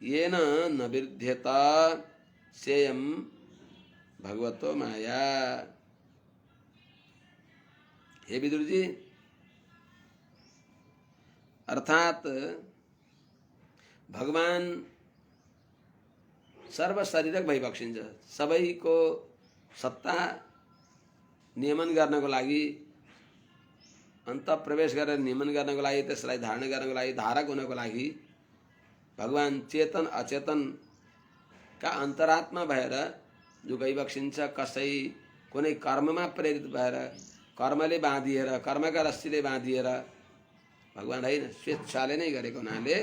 येन न विरुध्येत स्येयं भगवतो माया। हे विदुरजी, अर्थात भगवान सर्वशरीरक भइबक्सिन्छ। सबैको सत्ता नियमन गर्नको लागि अन्त प्रवेश गरेर नियमन गर्नको लागि त्यसलाई धारण गर्नको लागि धारक हुनको लागि भगवान चेतन अचेतन का अन्तरात्मा भएर जो गइबक्सिन्छ। कसै कुनै कर्ममा प्रेरित भएर कर्मले बाँधिएर कर्मका रस्सीले बाँधिएर भगवान होइन स्वेच्छाले नै गरेको हुनाले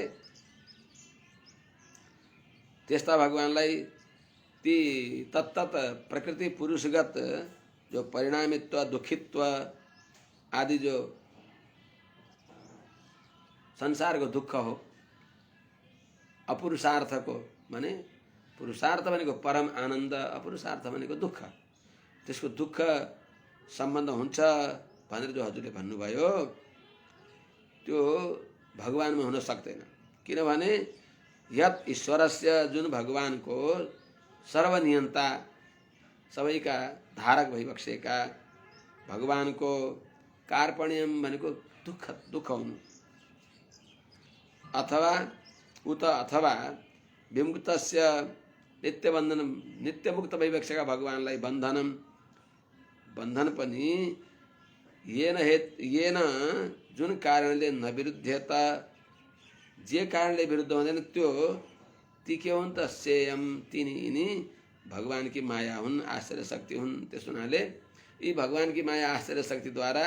त्यस्ता भगवानलाई ती तत्तत प्रकृति पुरुषगत जो परिणामित्व दुखित्व आदि जो संसारको दुःख हो अपुरुषार्थको माने पुरुषार्थ भनेको परम आनन्द अपुरुषार्थ भनेको दुःख त्यसको दुःख सम्बन्ध हुन्छ भनेर जो हजुरले भन्नुभयो त्यो भगवानमा हुन सक्दैन। किनभने यत ईश्वरस्य जुन भगवानको सर्वनियन्ता सबैका धारक भइबक्सेका भगवानको कार्पण्यम भनेको दुःख हुनु अथवा उत अथवा विमुक्तस्य नित्यबन्धनम नित्यमुक्त भइबक्सेका भगवानलाई बन्धन पनि येन जुन कारणले न विरुद्धेत जे कारणले विरुद्ध हुँदैन त्यो ती के हुन् त सेयम तिनी भगवान की माया हुन् आश्चर्य शक्ति हुन्। त्यस हुनाले यी भगवान की माया आश्चर्य शक्तिद्वारा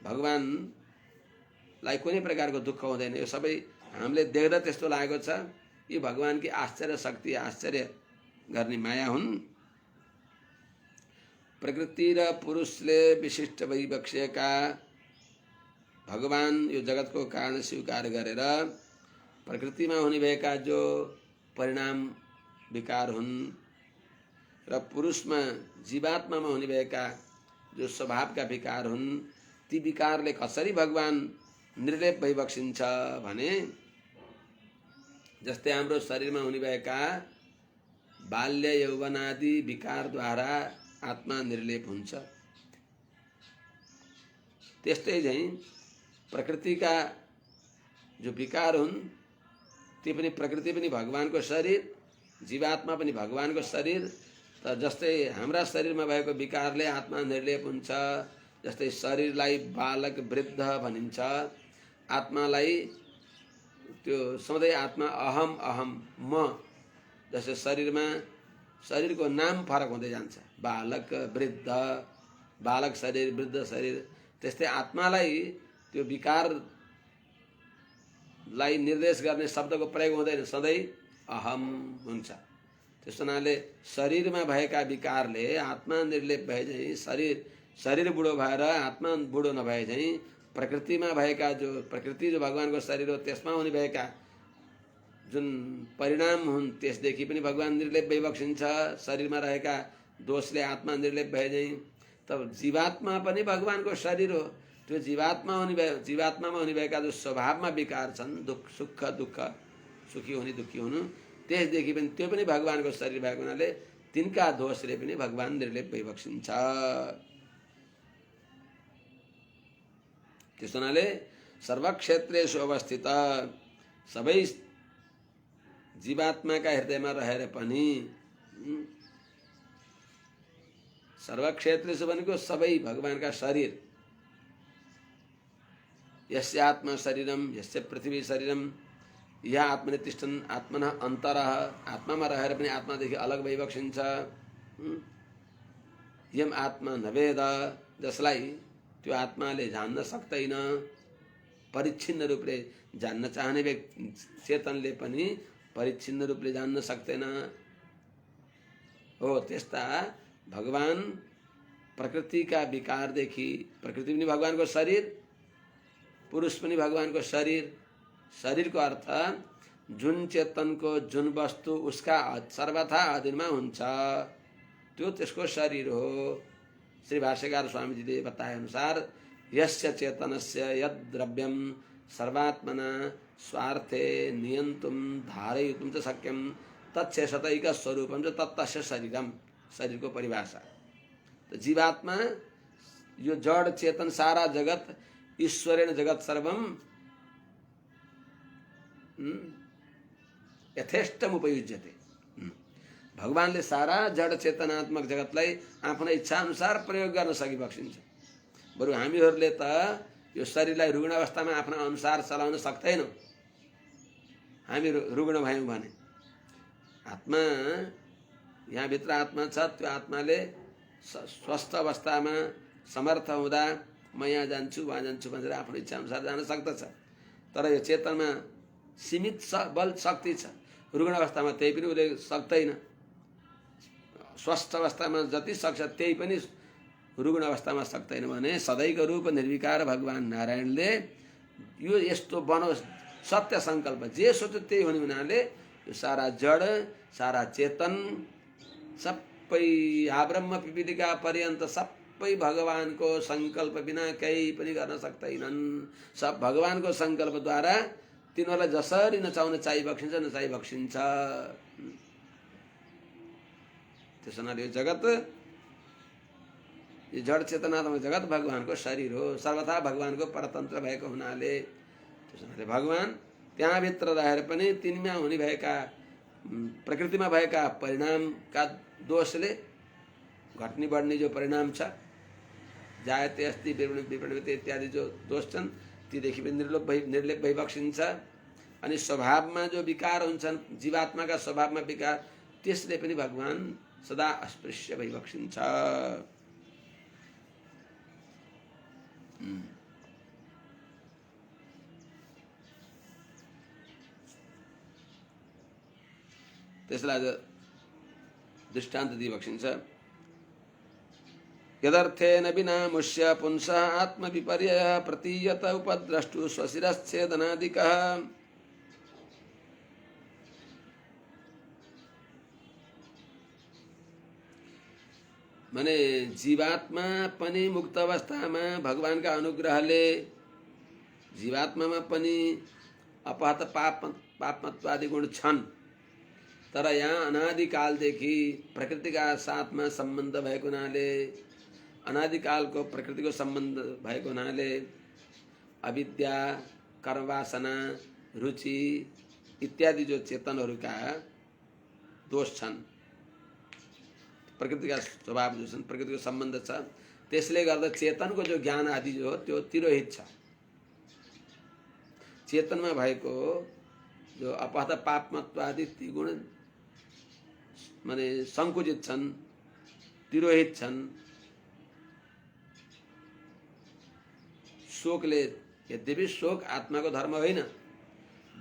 भगवानलाई कुनै प्रकारको दुःख हुँदैन। यो सबै हामीले देख्दा त्यस्तो लागेको छ यी भगवान की आश्चर्य शक्ति आश्चर्य गर्ने माया हुन्। प्रकृति र पुरुषले विशिष्ट भइबक्सेका भगवान यो जगतको कारण स्वीकार गरेर प्रकृतिमा हुने भएका जो परिणाम विकार हुन् र पुरुषमा जीवात्मामा हुने भएका जो स्वभावका विकार हुन् ती विकारले कसरी भगवान निर्लेप भइबक्सिन्छ भने जस्तै हाम्रो शरीरमा हुने भएका बाल्य यौवनादि विकारद्वारा आत्मा निर्लेप हुन्छ त्यस्तै झैं प्रकृतिका जो विकार हुन् ती पनि प्रकृति पनि भगवानको शरीर जीवात्मा पनि भगवानको शरीर त जस्तै हाम्रा शरीरमा भएको विकारले आत्मा निर्लेप हुन्छ। जस्तै शरीरलाई बालक वृद्ध भनिन्छ आत्मालाई त्यो सधैँ आत्मा अहम अहम म जस्तै शरीरमा शरीरको नाम फरक हुँदै जान्छ, बालक वृद्ध, बालक शरीर वृद्ध शरीर, त्यस्तै आत्मालाई त्यो विकारलाई निर्देश गर्ने शब्दको प्रयोग हुँदैन, सधैँ अहम हुन्छ। त्यस हुनाले शरीरमा भएका विकारले आत्मा निर्लेप भए झैँ शरीर बुढो भएर आत्मा बुढो नभए झैँ प्रकृतिमा भएका जो प्रकृति जो भगवानको शरीर हो त्यसमा हुने भएका जुन परिणाम हुन् त्यसदेखि पनि भगवान निर्लेप भइबक्सिन्छ। शरीरमा रहेका दोषले आत्मा निर्लेप भए झैँ तब जीवात्मा पनि भगवानको शरीर हो। त्यो जीवात्मामा हुने भएका जो स्वभावमा विकार छन्, सुख दुःख, सुखी हुने दुःखी हुनु, त्यसदेखि पनि त्यो पनि भगवानको शरीर भएको हुनाले तिनका दोषले पनि भगवान निर्लेप भइबक्सिन्छ। त्यस हुनाले सर्वक्षेत्रेषु अवस्थित, सबै जीवात्माका हृदयमा रहेर पनि, सर्वक्षेत्रेषु भनेको सबै भगवानका शरीर, यस्य आत्मा शरीरम यस्य पृथ्वी शरीरम या आत्मने तिष्ठन् आत्मनः अन्तरः, आत्मामा रहेर पनि आत्मादेखि अलग भइबक्सिन्छ। यम आत्मा नवेद, जसलाई त्यो आत्माले जान्न सक्दैन, परिच्छिन्न रूपले जान्न चाहने चेतनले पनि परिच्छिन्न रूपले जान्न सक्दैन हो। त्यस्ता भगवान प्रकृतिका विकारदेखि, प्रकृति पनि भगवानको शरीर, पुरुष पनि भगवानको शरीर, शरीरको अर्थ जुन चेतनको जुन वस्तु उसका सर्वथा अधीनमा हुन्छ त्यो त्यसको शरीर हो। श्री भाष्यकार स्वामीजीले बताए अनुसार यस्य चेतनस्य यद द्रव्यम सर्वात्मना स्वार्थे नियन्तुम धारयितुम च शक्यम तत्शेषतैक स्वरूपम च तत्तस्य शरीरम, शरीर को परिभाषा। तो जीवात्मा यो जड़ चेतन सारा जगत ईश्वरेण जगत सर्वम यथेष्टम उपयुज्यते। भगवानले सारा जड़ चेतनात्मक जगतलाई आफ्नो इच्छा अनुसार प्रयोग गर्न सकिबक्सिन्छ। बरु हामीहरूले त यो शरीरलाई रुग्ण अवस्थामा आफ्नो अनुसार चलाउन सक्दैनौँ। हामी रुग्ण भयौँ भने आत्मा, यहाँ भित्र आत्मा छ, त्यो आत्माले स्वस्थ अवस्थामा समर्थ हुँदा म यहाँ जान्छु वहाँ जान्छु भनेर आफ्नो इच्छा अनुसार जान सक्दछ। तर यो चेतनमा सीमित बल शक्ति छ, रुग्ण अवस्थामा त्यही पनि उसले सक्दैन। स्वस्थ अवस्थामा जति सक्छ त्यही पनि रुग्ण अवस्थामा सक्दैन भने सदैको रूप निर्विकार भगवान नारायणले यो यस्तो बनोस् सत्य संकल्प, जे सोच्यो त्यही हुने हुनाले यो सारा जड सारा चेतन सबै आब्रह्म पिपीलिका पर्यन्त सबै भगवानको संकल्प बिना केही पनि गर्न सक्दैनन्। सब भगवानको संकल्पद्वारा तिनीहरूलाई जसरी नचाउन चाहिबक्सिन्छ नचाहिबक्सिन्छ। त्यस हुनाले यो जगत, यो जड चेतनात्मक जगत भगवानको शरीर हो, सर्वथा भगवानको परतन्त्र भएको हुनाले त्यस हुनाले भगवान त्यहाँभित्र रहेर पनि तिनमा हुने भएका प्रकृतिमा भएका परिणामका दोषले घट्ने बढ्ने जो परिणाम छ, जायते अस्ति विपरिणमते इत्यादि जो दोष छन् तीदेखि पनि निर्लेप भइबक्सिन्छ। अनि स्वभावमा जो विकार हुन्छन्, जीवात्माका स्वभावमा विकार, त्यसले पनि भगवान सदा अस्पृश्य भइबक्सिन्छ। त्यसलाई दृष्टान्त दिइबक्सिन्छ। यदर्थेन विना मुष्य पुंसः आत्मविपर्ययः प्रतीयत उपद्रष्टु स्वशिरच्छेदनादिकः। माने जीवात्मा पनि मुक्त अवस्थामा भगवानका अनुग्रहले जीवात्मामा पनि अपहत पापमत्वादि गुण छन्। तर यहाँ अनादिकालदेखि प्रकृतिका साथमा सम्बन्ध भएको हुनाले, अनादिकालको प्रकृतिको सम्बन्ध भएको हुनाले अविद्या, कर्मवासना, रुचि इत्यादि जो चेतनहरूका दोष छन्, प्रकृतिका स्वभाव जो छन्, प्रकृतिको सम्बन्ध छ, त्यसले गर्दा चेतनको जो ज्ञान आदि जो हो त्यो तिरोहित छ। चेतनमा भएको जो अपहत पापमत्व आदि ती गुण माने संकुचित छन्, तिरोहित छन्। शोकले, यद्यपि शोक आत्माको धर्म होइन,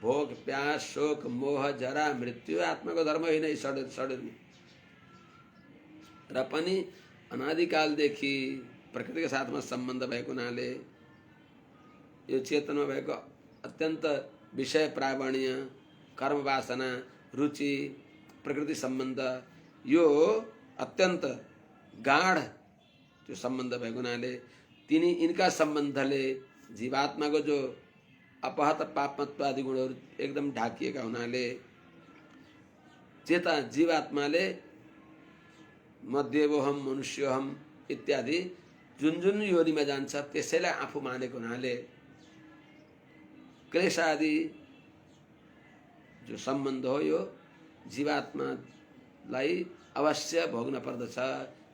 भोग प्यास शोक मोह जरा मृत्यु आत्माको धर्म होइन यी शरीरमा, र पनि अनादिकालदेखि प्रकृतिका साथमा सम्बन्ध भएको हुनाले यो चेतनमा भएको अत्यन्त विषय प्रावण्य, कर्म वासना, रुचि, प्रकृति सम्बन्ध, यो अत्यन्त गाढ त्यो सम्बन्ध भएको हुनाले इनका सम्बन्धले जीवात्माको जो अपहत पापमत्व आदि गुणहरू एकदम ढाकिएका हुनाले चेता जीवात्माले म देवोहम मनुष्योहम इत्यादि जुन जुन योनिमा जान्छ त्यसैलाई आफू मानेको हुनाले क्लेश आदि जो सम्बन्ध हो यो जीवात्मालाई अवश्य भोग्न पर्दछ।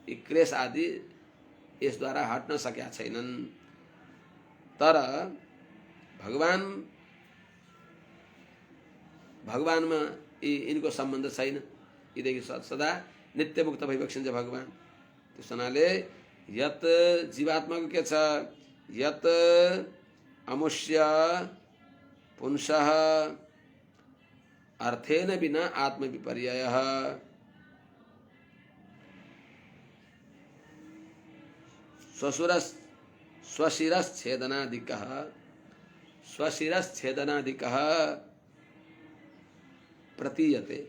यी क्लेश आदि यसद्वारा हट्न सकेका छैनन्। तर भगवानमा यिनको सम्बन्ध छैन, यीदेखि सदा नित्य मुक्त भइबक्सिन्छ भगवान। त्यस हुनाले यत जीवात्माको के छ, यत अमुष्य पुंसः अर्थेन बिना आत्मविपर्ययः, स्वशिरश्छेदनादिकः प्रतीयते।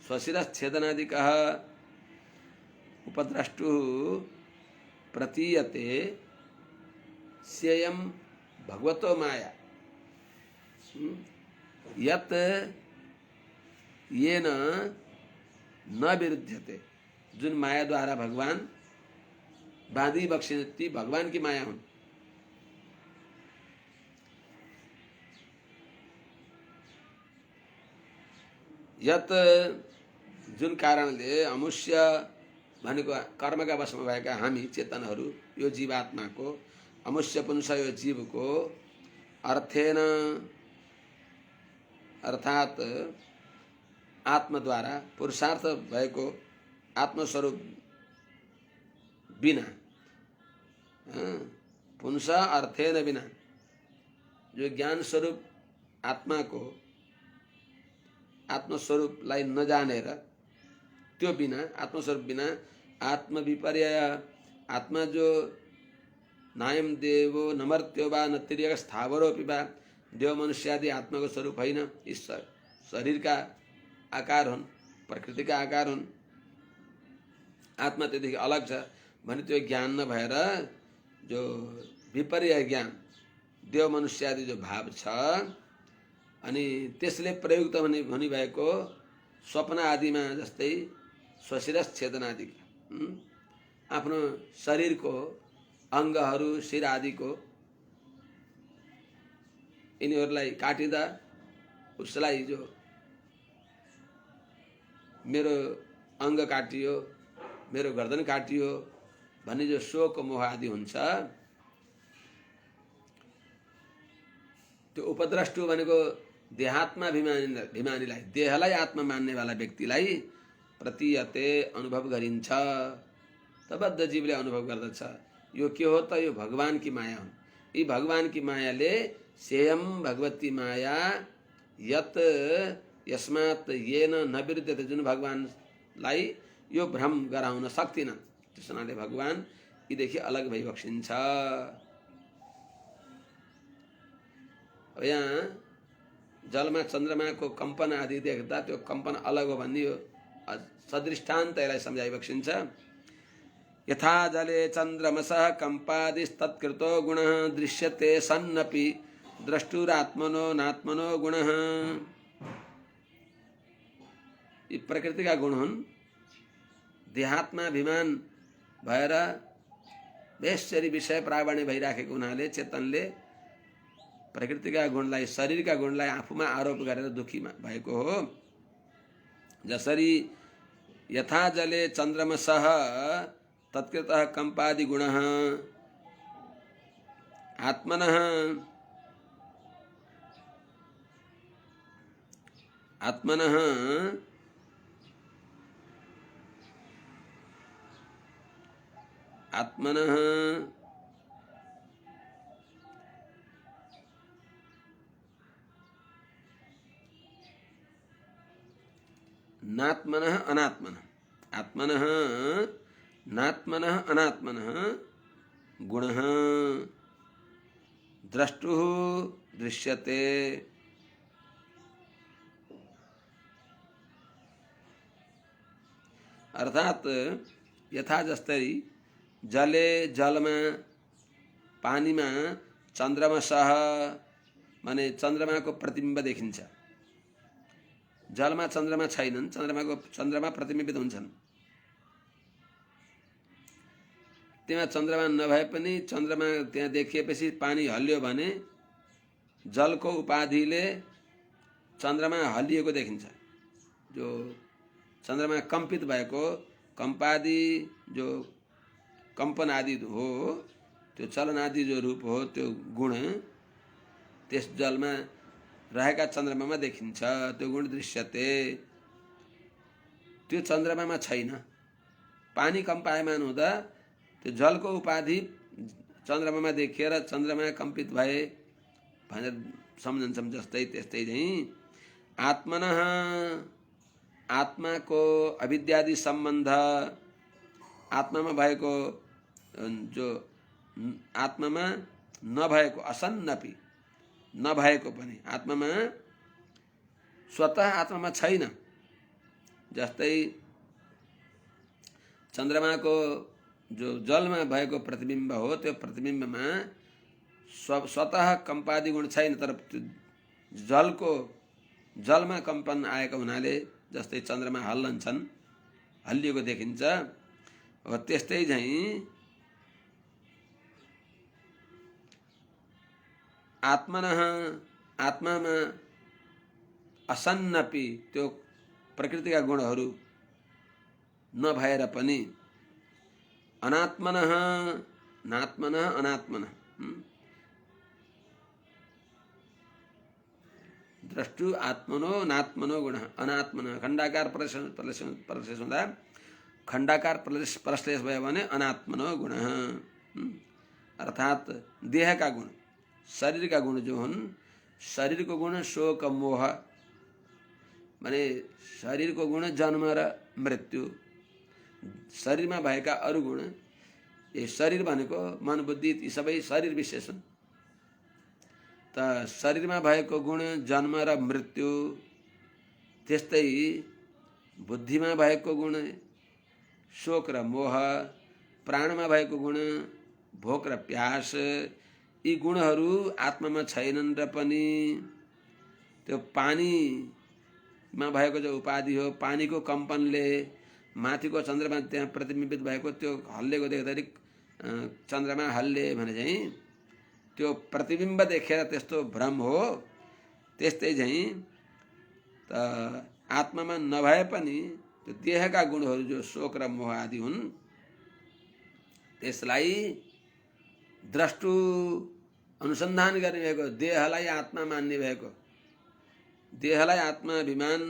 स्वशिरश्छेदनादिकः उपद्रष्टुः प्रतीयते स्ययं भगवतो माया यत येन न विरुध्यते। जुन माया द्वारा भगवान बांधी बख्शिने भगवान की माया हुन्। यत जुन कारणले अमुष्य भनेको कर्मका वशमा भएका हामी चेतनहरू, यो जीवात्माको अमुष्य पुंस यो जीवको अर्थेन अर्थात आत्मद्वारा पुरुषार्थ भएको आत्मस्वरूप बिना, पुंस अर्थेन बिना, जो ज्ञान स्वरूप आत्माको आत्मस्वरूपलाई नजानेर त्यो बिना, आत्मस्वरूप बिना आत्मविपर्यय, आत्मा जो नायम देवो नमर्त्यो वा न तिर्यक स्थावरोऽपि वा, देव मनुष्यादि आत्माको स्वरूप होइन, इस शरीर का आकार हुन्, प्रकृति का आकार हुन्। आत्मा त्योदेखि अलग छ भने त्यो ज्ञान नभएर जो विपर्य ज्ञान देव मनुष्यादि जो भाव छ, अनि त्यसले प्रयुक्त हुने भएको स्वप्न आदिमा जस्तै स्वशिरश्छेदनादि आफ्नो शरीरको अङ्गहरू शिर आदिको यिनीहरूलाई काटिँदा उसलाई जो मेरो अङ्ग काटियो, मेरो गर्दन काटियो भन्ने जो शोक मोह आदि हुन्छ, त्यो उपद्रष्टु भनेको देहात्मा भिमानीलाई, देहलाई आत्मा मान्नेवाला व्यक्तिलाई प्रतीयते अनुभव गरिन्छ। त बद्ध जीवले अनुभव गर्दछ। यो के हो त? यो भगवान की माया हुन्। यी भगवान की मायाले सेयम भगवती माया यत यस्मात् येन न विरुद्धते, जुन भगवानलाई यो भ्रम गराउन सक्दिन, त्यस हुनाले भगवान यीदेखि अलग भइबक्सिन्छ। अब यहाँ जलमा चन्द्रमाको कंपन आदि देख्दा त्यो कंपन अलग हो भन्ने यो सदृष्टान्त यसलाई सम्झाइबक्सिन्छ। यथा जले चन्द्रमसः कंपादिस्तत्कृतो गुणः दृश्यते सन्नपि द्रष्टुरात्मनो नात्मनो गुणः। यी प्रकृतिका गुण हुन्। देहात्माभिमान भएर बेसरी विषय प्रावण्य भइराखेको हुनाले चेतनले प्रकृतिका गुणलाई, शरीरका गुणलाई आफूमा आरोप गरेर दुखी भएको हो। जसरी यथा जले चन्द्रमसः तत्कृतः कंपादि गुणः आत्मनः आत्मनः नात्मनः अनात्मनः, आत्मनः नात्मनः अनात्मनः गुणः द्रष्टुः दृश्यते। अर्थात यथा जस्तै जले जलमा पानीमा चन्द्रमसः माने चन्द्रमाको प्रतिबिम्ब देखिन्छ। जलमा चन्द्रमा छैनन्, चन्द्रमा प्रतिबिम्बित हुन्छन्। त्यहाँ चन्द्रमा नभए पनि चन्द्रमा त्यहाँ देखिएपछि पानी हल्लियो भने जलको उपाधिले चन्द्रमा हल्लिएको देखिन्छ। जो चन्द्रमा कम्पित भएको कम्पादि जो कम्पन आदि हो, त्यो चलन आदि जो रूप हो, त्यो गुण त्यस जलमा रहेका चन्द्रमामा देखिन्छ। त्यो गुण दृश्यते, त्यो चन्द्रमामा छैन। पानी कम्पायमान हुँदा त्यो जलको उपाधि चन्द्रमामा देखिएर चन्द्रमा कम्पित भए भनेर सम्झन्छौँ। जस्तै त्यस्तै चाहिँ आत्मनः आत्माको अविद्यादि सम्बन्ध, आत्मामा भएको जो आत्मामा नभएको असन्नपि नभएको पनि आत्मामा स्वतः आत्मामा छैन। जस्तै चन्द्रमाको जो जलमा भएको प्रतिबिम्ब हो, त्यो प्रतिबिम्बमा स्वतः कम्पादि गुण छैन, तर जलमा कम्पन आएको हुनाले जस्तै चन्द्रमा हल्लन्छन्, हल्लिएको देखिन्छ। हो त्यस्तै चाहिँ आत्मनः आत्मामा असन्नपि त्यो प्रकृतिका गुणहरू नभएर पनि अनात्मनः नात्मनः अनात्मनः द्रष्टु आत्मनो नात्मनो गुणः अनात्मनः खण्डाकार परश्लेष हुँदा खण्डाकार परश्लेष भयो भने अनात्मनो गुणः अर्थात देहका गुण, शरीरका गुण जो हुन्, शरीरको गुण शोक मोह माने शरीरको गुण जन्म र मृत्यु, शरीरमा भएका अरू गुण, ये शरीर भनेको मन बुद्धि यी सबै शरीर विशेष हुन्। त शरीरमा भएको गुण जन्म र मृत्यु, त्यस्तै बुद्धिमा भएको गुण शोक र मोह, प्राणमा भएको गुण भोक र प्यास, यी गुणहरू आत्मामा छैनन् र पनि त्यो पानीमा भएको जो उपाधि हो, पानीको कम्पनले माथिको चन्द्रमा त्यहाँ प्रतिबिम्बित भएको त्यो हल्लेको देख्दाखेरि चन्द्रमा हल्ले भने चाहिँ त्यो प्रतिबिम्ब देखेर त्यस्तो भ्रम हो। त्यस्तै चाहिँ त आत्मामा नभए पनि त्यो देहका गुणहरू जो शोक र मोह आदि हुन्, त्यसलाई द्रष्टु अनुसन्धान गर्ने भएको, देहलाई आत्मा मान्ने भएको, देहलाई आत्मा अभिमान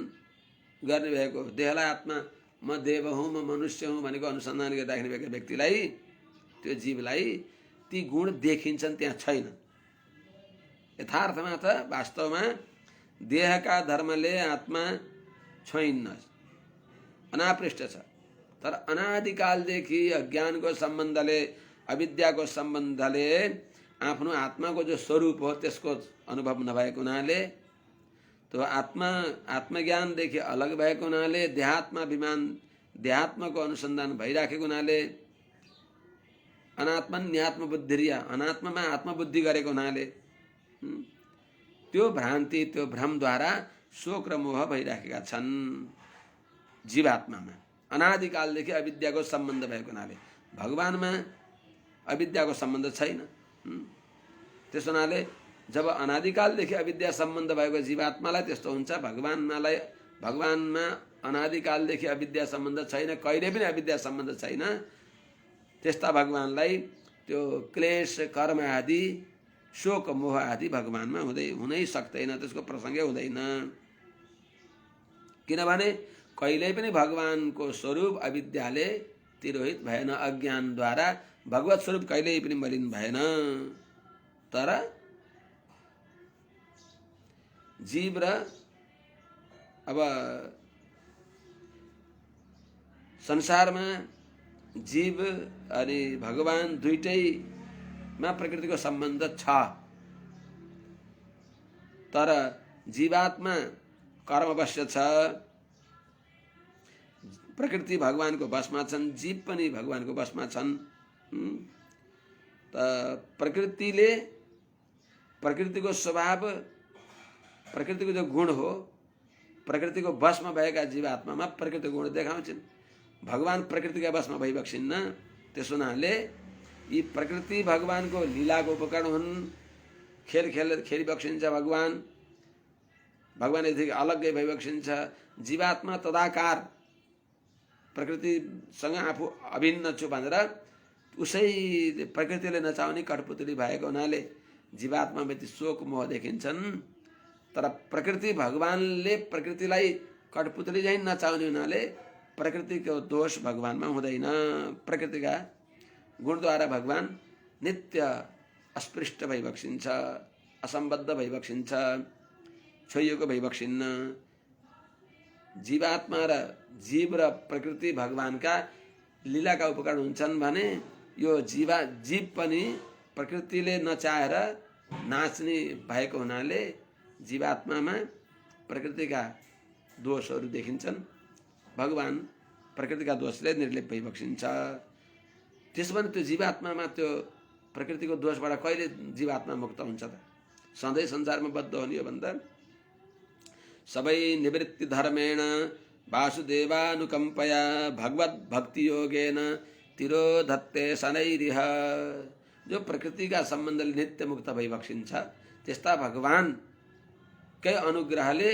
गर्ने भएको, देहलाई आत्मा म देव हुँ म मनुष्य हुँ भनेको अनुसन्धान गरिराख्ने भएको व्यक्तिलाई, त्यो जीवलाई ती गुण देखिन्छन्, त्यहाँ छैन। यथार्थमा त वास्तवमा देहका धर्मले आत्मा छैन, अनापृष्ट छ। तर अनादिकालदेखि अज्ञानको सम्बन्धले, अविद्याको सम्बन्धले आफ्नो आत्माको जो स्वरूप हो त्यसको अनुभव नभएको हुनाले, त्यो आत्मज्ञानदेखि अलग भएको हुनाले, देहात्मको अनुसन्धान भइराखेको हुनाले, अनात्मन्यात्म बुद्धिरिया अनात्मामा आत्मबुद्धि गरेको हुनाले त्यो भ्रान्ति, त्यो भ्रमद्वारा शोक र मोह भइराखेका छन् जीवात्मामा। अनादिकालदेखि अविद्याको सम्बन्ध भएको हुनाले भगवानमा अविद्याको सम्बन्ध छैन। त्यस हुनाले जब अनादिकालदेखि अविद्या सम्बन्ध भएको जीवात्मालाई त्यस्तो हुन्छ, भगवानमा अनादिकालदेखि अविद्या सम्बन्ध छैन, कहिले पनि अविद्या सम्बन्ध छैन, त्यस्ता भगवानलाई त्यो क्लेश कर्म आदि शोक मोह आदि भगवानमा हुनै सक्दैन, त्यसको प्रसङ्गै हुँदैन। किनभने कहिल्यै पनि भगवानको स्वरूप अविद्याले तिरोहित भएन, अज्ञानद्वारा भगवत स्वरूप कहिल्यै पनि मलिन भएन। तर जीव र अब संसारमा जीव अनि भगवान दुईटैमा प्रकृतिको सम्बन्ध छ। तर जीवात्मा कर्मवश छ, प्रकृति भगवानको वशमा छन्, जीव पनि भगवानको वशमा छन्। त प्रकृतिले प्रकृतिको स्वभाव, प्रकृतिको जो गुण हो, प्रकृतिको वशमा भएका जीवात्मामा प्रकृतिको गुण देखाउँछन्। भगवान प्रकृतिका वशमा भइबक्सिन्न। त्यसो हुनाले यी प्रकृति भगवानको लीलाको उपकरण हुन्। खेल खेलिबक्सिन्छ भगवान, भगवान यदि अलग्गै भइबक्सिन्छ। जीवात्मा तदाकार प्रकृतिसँग आफू अभिन्न छु भनेर उसै प्रकृतिले नचाउने कठपुतली भएको हुनाले जीवात्मा व्यक्ति शोक मोह देखिन्छन्। तर प्रकृति भगवानले प्रकृतिलाई कठपुतली झैं नचाउने हुनाले प्रकृतिको दोष भगवानमा हुँदैन। प्रकृतिका गुणद्वारा भगवान नित्य अस्पृष्ट भइबक्सिन्छ, असम्बद्ध भइबक्सिन्छ, छोइएको भइबक्सिन्न। जीवात्मा र जीव र प्रकृति भगवानका लीलाका उपकरण हुन्छन् भने यो जीव पनि प्रकृतिले नचाहेर नाच्ने भएको हुनाले जीवात्मामा प्रकृतिका दोषहरू देखिन्छन्। भगवान प्रकृतिका दोषले निर्लिप्त भइबक्सिन्छ। त्यसो भने त्यो जीवात्मामा त्यो प्रकृतिको दोषबाट कहिले जीवात्मा मुक्त हुन्छ त? सधैँ संसारमा बद्ध हुने हो भन्दा सबै निवृत्ति धर्मेण वासुदेवानुकम्पया भगवत भक्ति योगेन तिरोधत्ते शनैरिह। जो प्रकृतिका सम्बन्धले नित्य मुक्त भइबक्सिन्छ त्यस्ता भगवानकै अनुग्रहले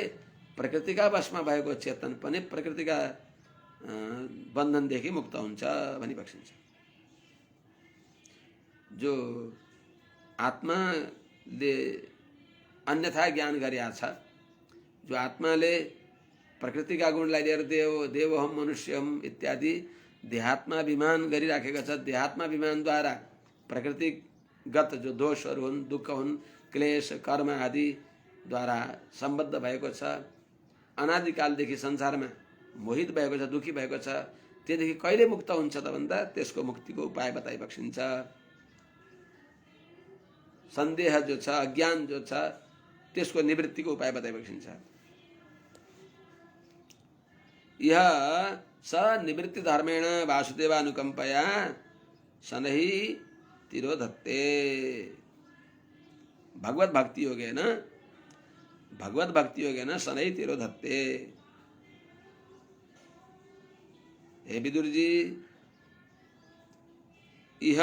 प्रकृतिका वशमा भएको चेतन पनि प्रकृतिका बन्धनदेखि मुक्त हुन्छ भनिबक्सिन्छ। जो आत्माले अन्यथा ज्ञान गरेका छ, जो आत्माले प्रकृतिका गुणलाई लिएर देवहम मनुष्यम इत्यादि देहात्माभिमान गरिराखेको छ, देहात्माभिमानद्वारा प्रकृतिगत जो दोषहरू हुन्, दुःख हुन्, क्लेश कर्म आदिद्वारा सम्बद्ध भएको छ, अनादिकालदेखि संसारमा मोहित भएको छ, दुखी भएको छ, त्योदेखि कहिले मुक्त हुन्छ त भन्दा त्यसको मुक्तिको उपाय बताइबक्सिन्छ। सन्देह जो छ, अज्ञान जो छ, त्यसको निवृत्तिको उपाय बताइबक्सिन्छ। यह स निवृत्ति धर्मेण वासुदेवानुकम्पया शनैः तिरोधत्ते। भगवत भक्ति योगेन शनैः तिरोधत्ते। हे विदुर जी, यह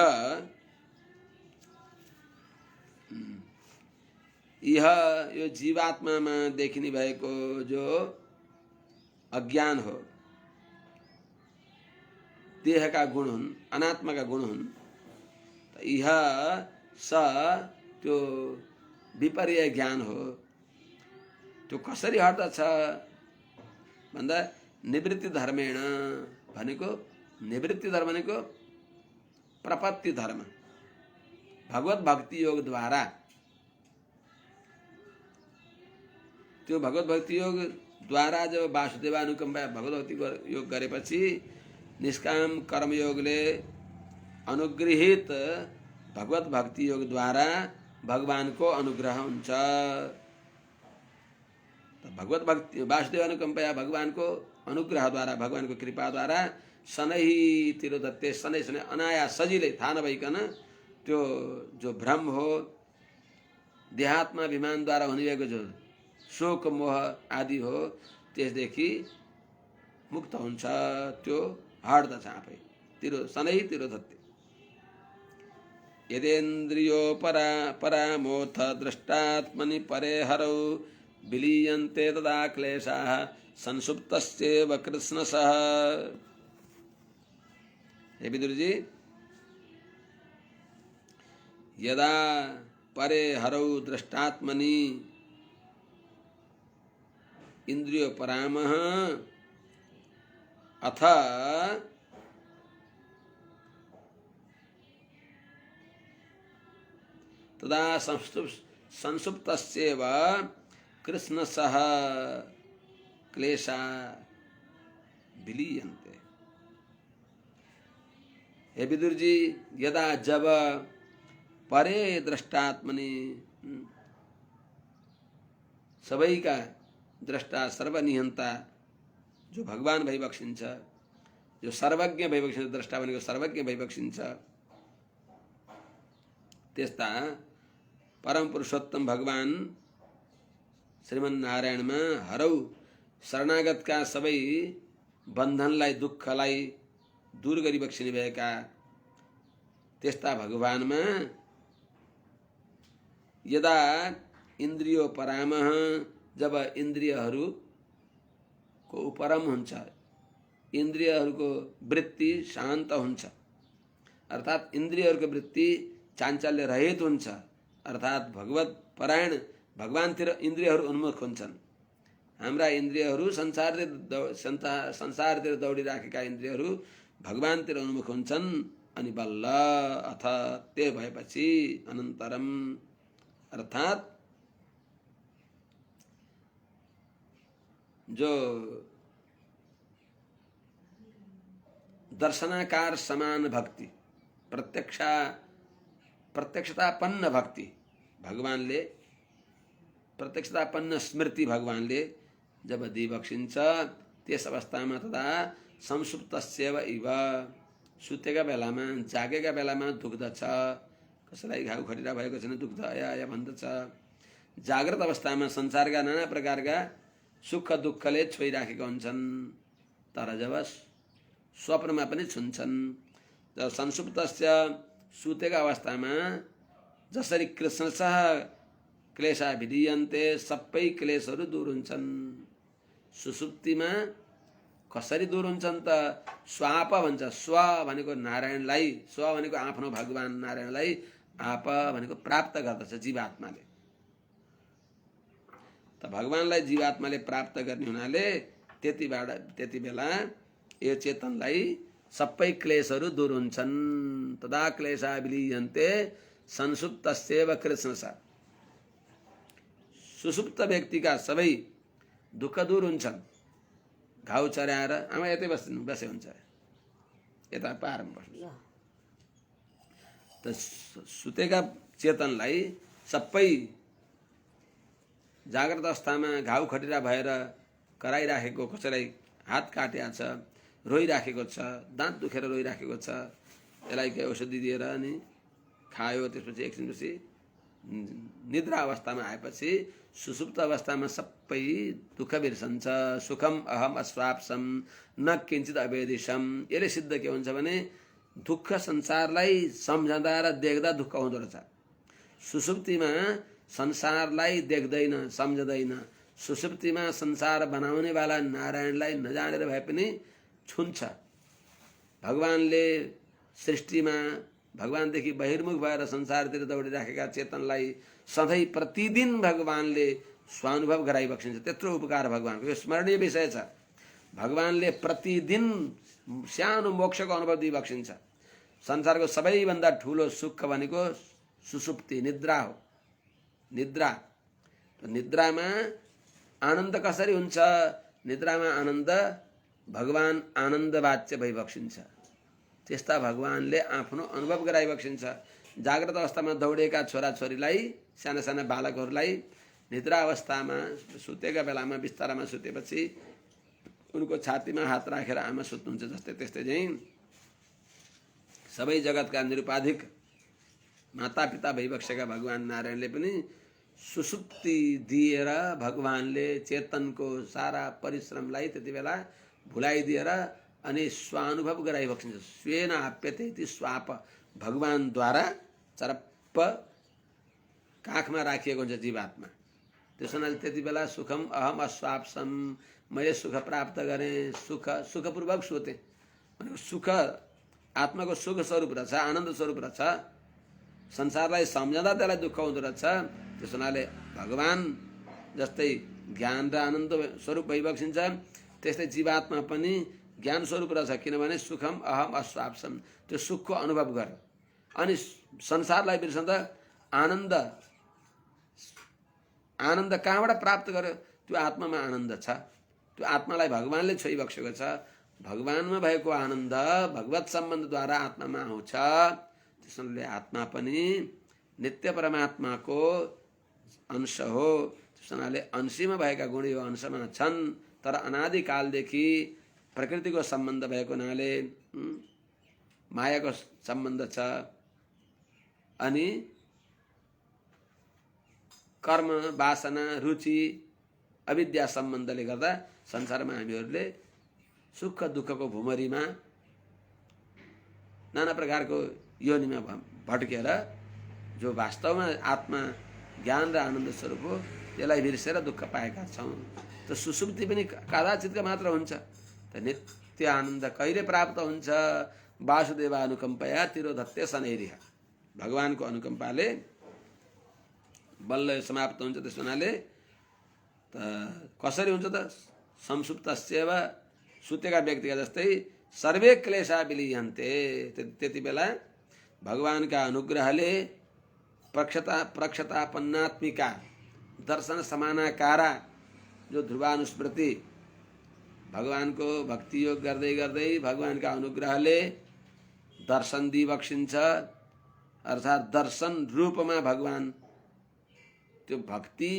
यो जीवात्मामा देखिने भएको जो अज्ञान हो, देहका गुण हुन्, अनात्माका गुण हुन्। यह स त्यो विपर्य ज्ञान हो। त्यो कसरी हट्दछ भन्दा निवृत्ति धर्मेण भनेको, निवृत्ति धर्म भनेको प्रपत्ति धर्म, भगवत भक्ति योग द्वारा। त्यो भगवत भक्ति योग द्वारा जब वासुदेवानुकम्पा भगवत भक्ति योग गरेपछि निष्काम कर्मयोगले अनुगृहित भगवत भक्ति योग द्वारा भगवानको अनुग्रह हुन्छ। भगवत भक्ति वासुदेवानुकम्पया भगवानको अनुग्रह द्वारा, भगवानको कृपा द्वारा शनैः तिरोधत्ते। शनै शनै अनायास सजिलै थाहा नभइकन त्यो जो भ्रम हो, देहात्माभिमानद्वारा हुने भएको जो शोक मोह आदि हो, त्यसदेखि मुक्त हुन्छ। त्यो हट्दछ आफै। शनैः तिरोधत्ते। यदेन्द्रियो परामोथ दृष्टात्मनि परे हरौ विलीयन्ते तदा क्लेशाः संसुप्तस्येव कृत्स्नसः। हे विदुर जी, यदा परे हरौ दृष्टात्मनि इंद्रियो परामः अथ तदा संसुप्तस्येव कृष्णसः क्लेशा विलीयन्ते। हे विदुर जी, यदा जब परे दृष्टात्मनि, सबैका दृष्टा सर्वनिहन्ता जो भगवान भइबक्सिन्छ, जो सर्वज्ञ भइबक्सिन्छ, द्रष्टा भनेको सर्वज्ञ भइबक्सिन्छ, त्यस्ता परम पुरुषोत्तम भगवान श्रीमन नारायणमा हरौ शरणागतका सबै बन्धनलाई, दुःखलाई दूर गरिबक्सिने भएका त्यस्ता भगवानमा यदा इन्द्रियो परामः, जब इन्द्रियहरूको उपरम हुन्छ, इन्द्रियहरूको वृत्ति शान्त हुन्छ, अर्थात् इन्द्रियहरूको वृत्ति चाञ्चल्य रहित हुन्छ, अर्थात् भगवत परायण भगवानतिर इन्द्रियहरू उन्मुख हुन्छन्। हाम्रा इन्द्रियहरू संसारतिर दौडिराखेका इन्द्रियहरू भगवानतिर उन्मुख हुन्छन्। अनि बल्ल अथ त्यो भएपछि अनन्तरम, अर्थात् जो दर्शनाकार समान भक्ति, प्रत्यक्षतापन्न भक्ति भगवानले, प्रत्यक्षतापन्न स्मृति भगवानले जब दिइबक्सिन्छ, त्यस अवस्थामा तदा संसुप्तस्येव इव, सुतेका बेलामा, जागेका बेलामा दुख्दछ, कसैलाई घाउ खटिरा भएको छैन, दुख्द आया भन्दछ। जागृत अवस्थामा संसारका नाना प्रकारका सुख दुःखले छोइराखेका हुन्छन्, तर जब स्वप्नमा पनि छुन्छन्। जब संसुप्तस्य, सुतेका अवस्थामा जसरी कृष्णसह क्लेशा विलीयन्ते, सबै क्लेशहरू दूर हुन्छन्। सुसुप्तिमा कसरी दूर हुन्छन् त? स्वाप भन्छ। स्व भनेको नारायणलाई, स्व भनेको आफ्नो भगवान नारायणलाई, आप भनेको प्राप्त गर्दछ जीवात्माले। त भगवानलाई जीवात्माले प्राप्त गर्ने हुनाले त्यति बेला यो चेतनलाई सबै क्लेशहरू दूर हुन्छन्। तदा क्लेशा विलीयन्ते संसुप्तस्येव कृष्णसा, सुसुप्त व्यक्तिका सबै दुःख दूर हुन्छन्। घाउ चर्याएर आमा यतै बसे हुन्छ, यता पारमा बस्नु। त सुतेका चेतनलाई सबै जाग्रत अवस्थामा घाउ खटिरा भएर कराइराखेको, कसैलाई हात काटेको छ, रोइराखेको छ, दाँत दुखेर रोइराखेको छ, यसलाई केही औषधि दिएर अनि खायो, त्यसपछि एकछिनपछि निद्रा अवस्थामा आएपछि सुसुप्त अवस्थामा सबै दुःख बिर्सन्छ। सुखम अहम अस्वाप्सम न किञ्चित अवेदिशम। यसले सिद्ध के हुन्छ भने दुःख संसारलाई सम्झँदा र देख्दा दुःख हुँदो रहेछ। सुसुप्तिमा संसारलाई देख्दैन, सम्झँदैन। सुसुप्तिमा संसार बनाउनेवाला नारायणलाई नजानेर भए पनि छुन्छ। भगवानले सृष्टिमा भगवानदेखि बहिर्मुख भएर संसारतिर दौडिराखेका चेतनलाई सधैँ प्रतिदिन भगवानले स्वानुभव गराइबक्सिन्छ। त्यत्रो उपकार भगवानको, यो स्मरणीय विषय छ। भगवानले प्रतिदिन सानो मोक्षको अनुभव दिइबक्सिन्छ। संसारको सबैभन्दा ठुलो सुख भनेको सुसुप्ति, निद्रा हो। निद्रा, निद्रामा आनन्द कसरी हुन्छ? निद्रामा आनन्द भगवान आनन्द वाच्य भइबक्सिन्छ। त्यस्ता भगवानले आफ्नो अनुभव गराइबक्सिन्छ। जाग्रत अवस्थामा दौडेका छोराछोरीलाई, साना साना बालकहरूलाई निद्रा अवस्थामा सुतेका बेलामा बिस्तारामा सुतेपछि उनको छातीमा हात राखेर आमा सुत्नुहुन्छ जस्तै, त्यस्तै चाहिँ सबै जगतका निरुपाधिक मातापिता भइबक्सेका भगवान नारायणले पनि सुसुप्ति दिएर भगवानले चेतनको सारा परिश्रमलाई त्यति बेला भुलाइदिएर अनि स्वानुभव गराइबक्सिन्छ। स्वेन आप्यते इति स्वाप, भगवानद्वारा चरप्प काखमा राखिएको हुन्छ जीवात्मा। त्यसो हुनाले त्यति बेला सुखम अहम अस्वाप्सम, मैले सुख प्राप्त गरेँ, सुखपूर्वक सुतेँ भनेको सुख आत्माको सुख स्वरूप रहेछ, आनन्द स्वरूप रहेछ। संसारलाई सम्झँदा त्यसलाई दुःख हुँदो रहेछ। त्यसो हुनाले भगवान जस्तै ज्ञान र आनन्द स्वरूप भइबक्सिन्छ, त्यस्तै जीवात्मा पनि ज्ञान स्वरूप रहेछ। किनभने सुखम अहम अस्वाप्सम, त्यो सुखको अनुभव गर अनि संसारलाई बिर्सँदा आनन्द आनन्द कहाँबाट प्राप्त गर्यो? त्यो आत्मामा आनन्द छ। त्यो आत्मालाई भगवानले छोइबक्सेको छ। भगवानमा भएको आनन्द भगवत सम्बन्धद्वारा आत्मामा आउँछ। त्यसले आत्मा पनि नित्य परमात्माको अंश हो। त्यसले अंशीमा भएका गुण यो अंशमा छन्, तर अनादिकालदेखि प्रकृतिको सम्बन्ध भएको हुनाले मायाको सम्बन्ध छ। अनि कर्म, वासना, रुचि, अविद्या सम्बन्धले गर्दा संसारमा हामीहरूले सुख दुःखको भुमरीमा नाना प्रकारको योनिमा भट्केर जो वास्तवमा आत्मा ज्ञान र आनन्द स्वरूप हो त्यसलाई बिर्सेर दुःख पाएका छौँ। त सुसुप्ति पनि कदाचितका मात्र हुन्छ। त नित्य आनन्द कहिले प्राप्त हुन्छ? वासुदेवानुकम्पया तिरोधत्ते शनैरिह। भगवानको अनुकम्पाले बल्ल समाप्त हुन्छ। त्यस हुनाले त कसरी हुन्छ त? संसुप्तस्यैव, सुतेका व्यक्तिका जस्तै सर्वे क्लेशा विलीयन्ते। त्यति बेला भगवानका अनुग्रहले प्रक्षतापन्नात्मिका दर्शन समानाकारा जो ध्रुवानुस्मृति भगवानको भक्ति योग गर्दै गर्दै भगवानका अनुग्रहले दर्शन दिइबक्सिन्छ। अर्थात् दर्शन रूपमा भगवान त्यो भक्ति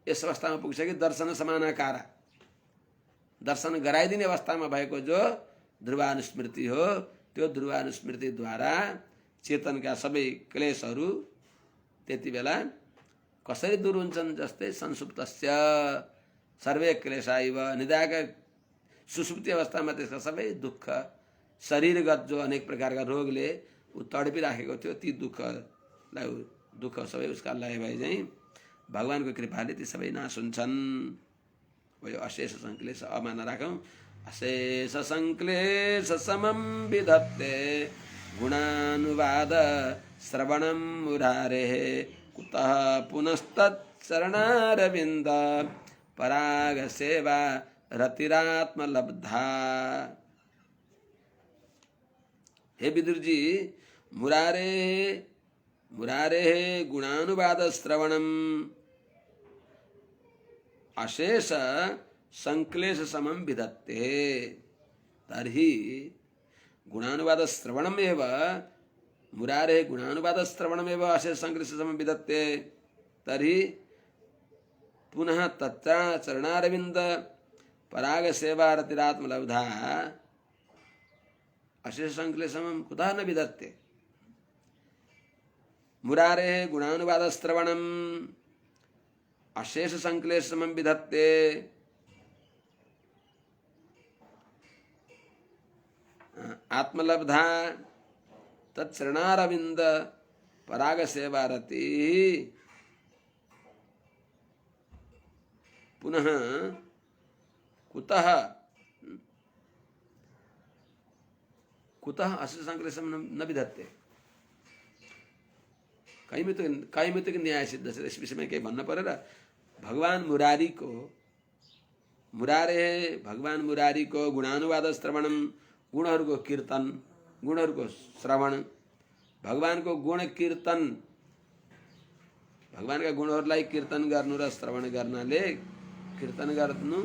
यस अवस्थामा पुग्छ कि दर्शन समानाकारा, दर्शन गराइदिने अवस्थामा भएको जो ध्रुवानुस्मृति हो, त्यो ध्रुवानुस्मृतिद्वारा चेतनका सबै क्लेशहरू त्यति बेला कसरी दूर हुन्छन्? जस्तै संसुप्तस्य सर्वे क्लेशाइव, निदायका सुसुप्ति अवस्थामा त्यसका सबै दुःख शरीरगत जो अनेक प्रकारका रोगले ऊ तडपिराखेको थियो ती दुःख सबै उसका लय भए चाहिँ भगवानको कृपाले ती सबै नाश हुन्छन्। यो अशेष संक्लेश अमा नराखौँ। अशेष संक्लेश समम विधत्ते गुणानुवाद श्रवणं मुरारेः कुतः पुनस्तच्चरणारविन्द पराग सेवा रतिरात्मलब्धा। हे विदुर जी, मुरारेः गुणानुवाद श्रवणं अशेष संक्लेश समम विधत्ते। तर्हि गुणानुवाद श्रवणमेव मुरारेः गुणानुवाद श्रवणमेव अशेष संक्लेश समम विधत्ते। तर्हि पुनः तच्चरणारविंद पराग सेवा रतिरात्मलब्धा अशेष संक्लेश समम कुतः न विधत्ते। मुरारेः गुणानुवाद श्रवणं अशेष संक्लेश समम विधत्ते। आत्मलब्धा तत्चरणारविंद पराग सेवा रति पुनः कुतः अशेष संक्लेश न विधत्ते। कैमितिक न्याय सिद्ध छ। इस विषयमा केही भन्न परेर भगवान मुरारीको गुणानुवाद श्रवणम, गुणहरूको कीर्तन, गुणहरूको श्रवण, भगवानको गुण कीर्तन, भगवानका गुणहरूलाई कीर्तन गर्नु र श्रवण गर्नाले, कीर्तन गर्नु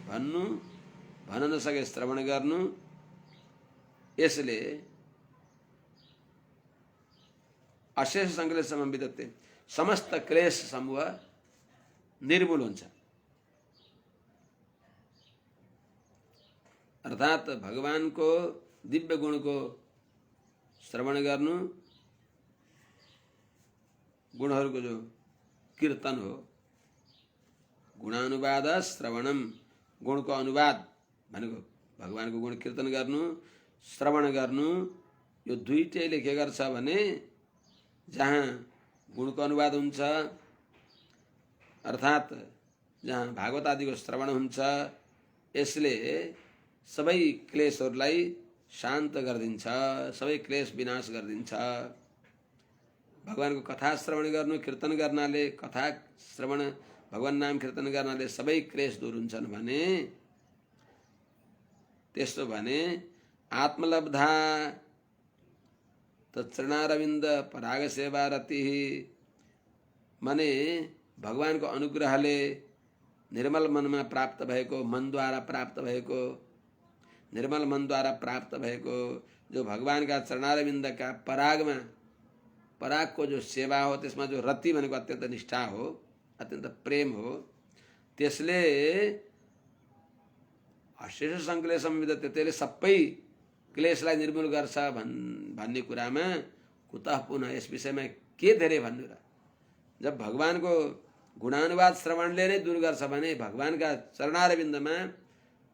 भन्नु, भन्न नसके श्रवण गर्नु, यसले अशेष संक्लेश समम विधत्ते, समस्त क्लेश समूह निर्मूल हुन्छ। अर्थात् भगवानको दिव्य गुणको श्रवण गर्नु, गुणहरूको जो कीर्तन हो, गुणानुवाद श्रवणम, गुणको अनुवाद भनेको भगवानको गुण कीर्तन गर्नु, श्रवण गर्नु, यो दुईटैले के गर्छ भने जहाँ गुणको अनुवाद हुन्छ अर्थात् जहाँ भागवत आदिको श्रवण हुन्छ यसले सबै क्लेशहरूलाई शान्त गरिदिन्छ, सबै क्लेश विनाश गरिदिन्छ। भगवानको कथा श्रवण गर्नु, कीर्तन गर्नाले, कथा श्रवण भगवान नाम कीर्तन गर्नाले सबै क्लेश दूर हुन्छन् भने त्यसो भने आत्मलब्धा तत्चरणारविंद पराग सेवा रति माने भगवानको अनुग्रहले निर्मल मनमा प्राप्त भएको, मनद्वारा प्राप्त भएको, निर्मल मनद्वारा प्राप्त भएको जो भगवानका चरणारविन्दका परागमा, परागको जो सेवा हो, त्यसमा जो रति भनेको अत्यन्त निष्ठा हो, अत्यन्त प्रेम हो, त्यसले अशेष सङ्क्लेशम विदते, त्यसले सबै क्लेशलाई निर्मूल गर्छ भन्ने कुरामा कुतः पुनः, यस विषयमा के धेरै भन्नु र। जब भगवानको गुणानुवाद श्रवणले नै दूर गर्छ भने भगवानका चरणारविन्दमा,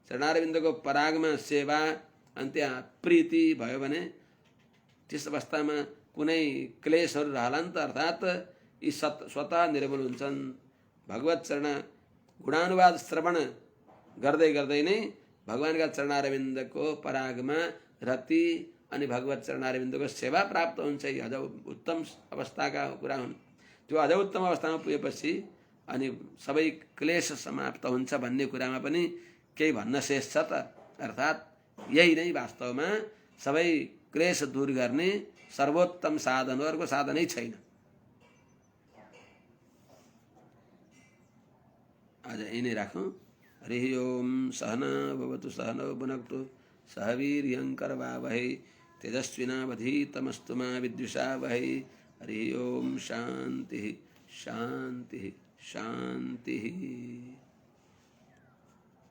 चरणारविन्दको परागमा सेवा अनि त्यहाँ प्रीति भयो भने त्यस अवस्थामा कुनै क्लेशहरू रहला नि त। अर्थात् यी स्वतः निर्मूल हुन्छन्। भगवत चरण गुणानुवाद श्रवण गर्दै गर्दै नै भगवानका चरणारविन्दको परागमा रति अनि भगवत चरणारविन्दको सेवा प्राप्त हुन्छ। यी अझ उत्तम अवस्थाका कुरा हुन्। त्यो अझ उत्तम अवस्थामा पुगेपछि अनि सबै क्लेश समाप्त हुन्छ भन्ने कुरामा पनि केही भन्न शेष छ त। अर्थात् यही नै वास्तवमा सबै क्लेश दूर गर्ने सर्वोत्तम साधन हो, अर्को साधनै छैन। आज यही नै राखौँ। हरि ओम। सहना भवतु सहनौ भुनक्तु सह वीर्यं करवावहै तेजस्विनावधीतमस्तु मा विद्विषावहै। हरि ओम। शांति शांति शांति।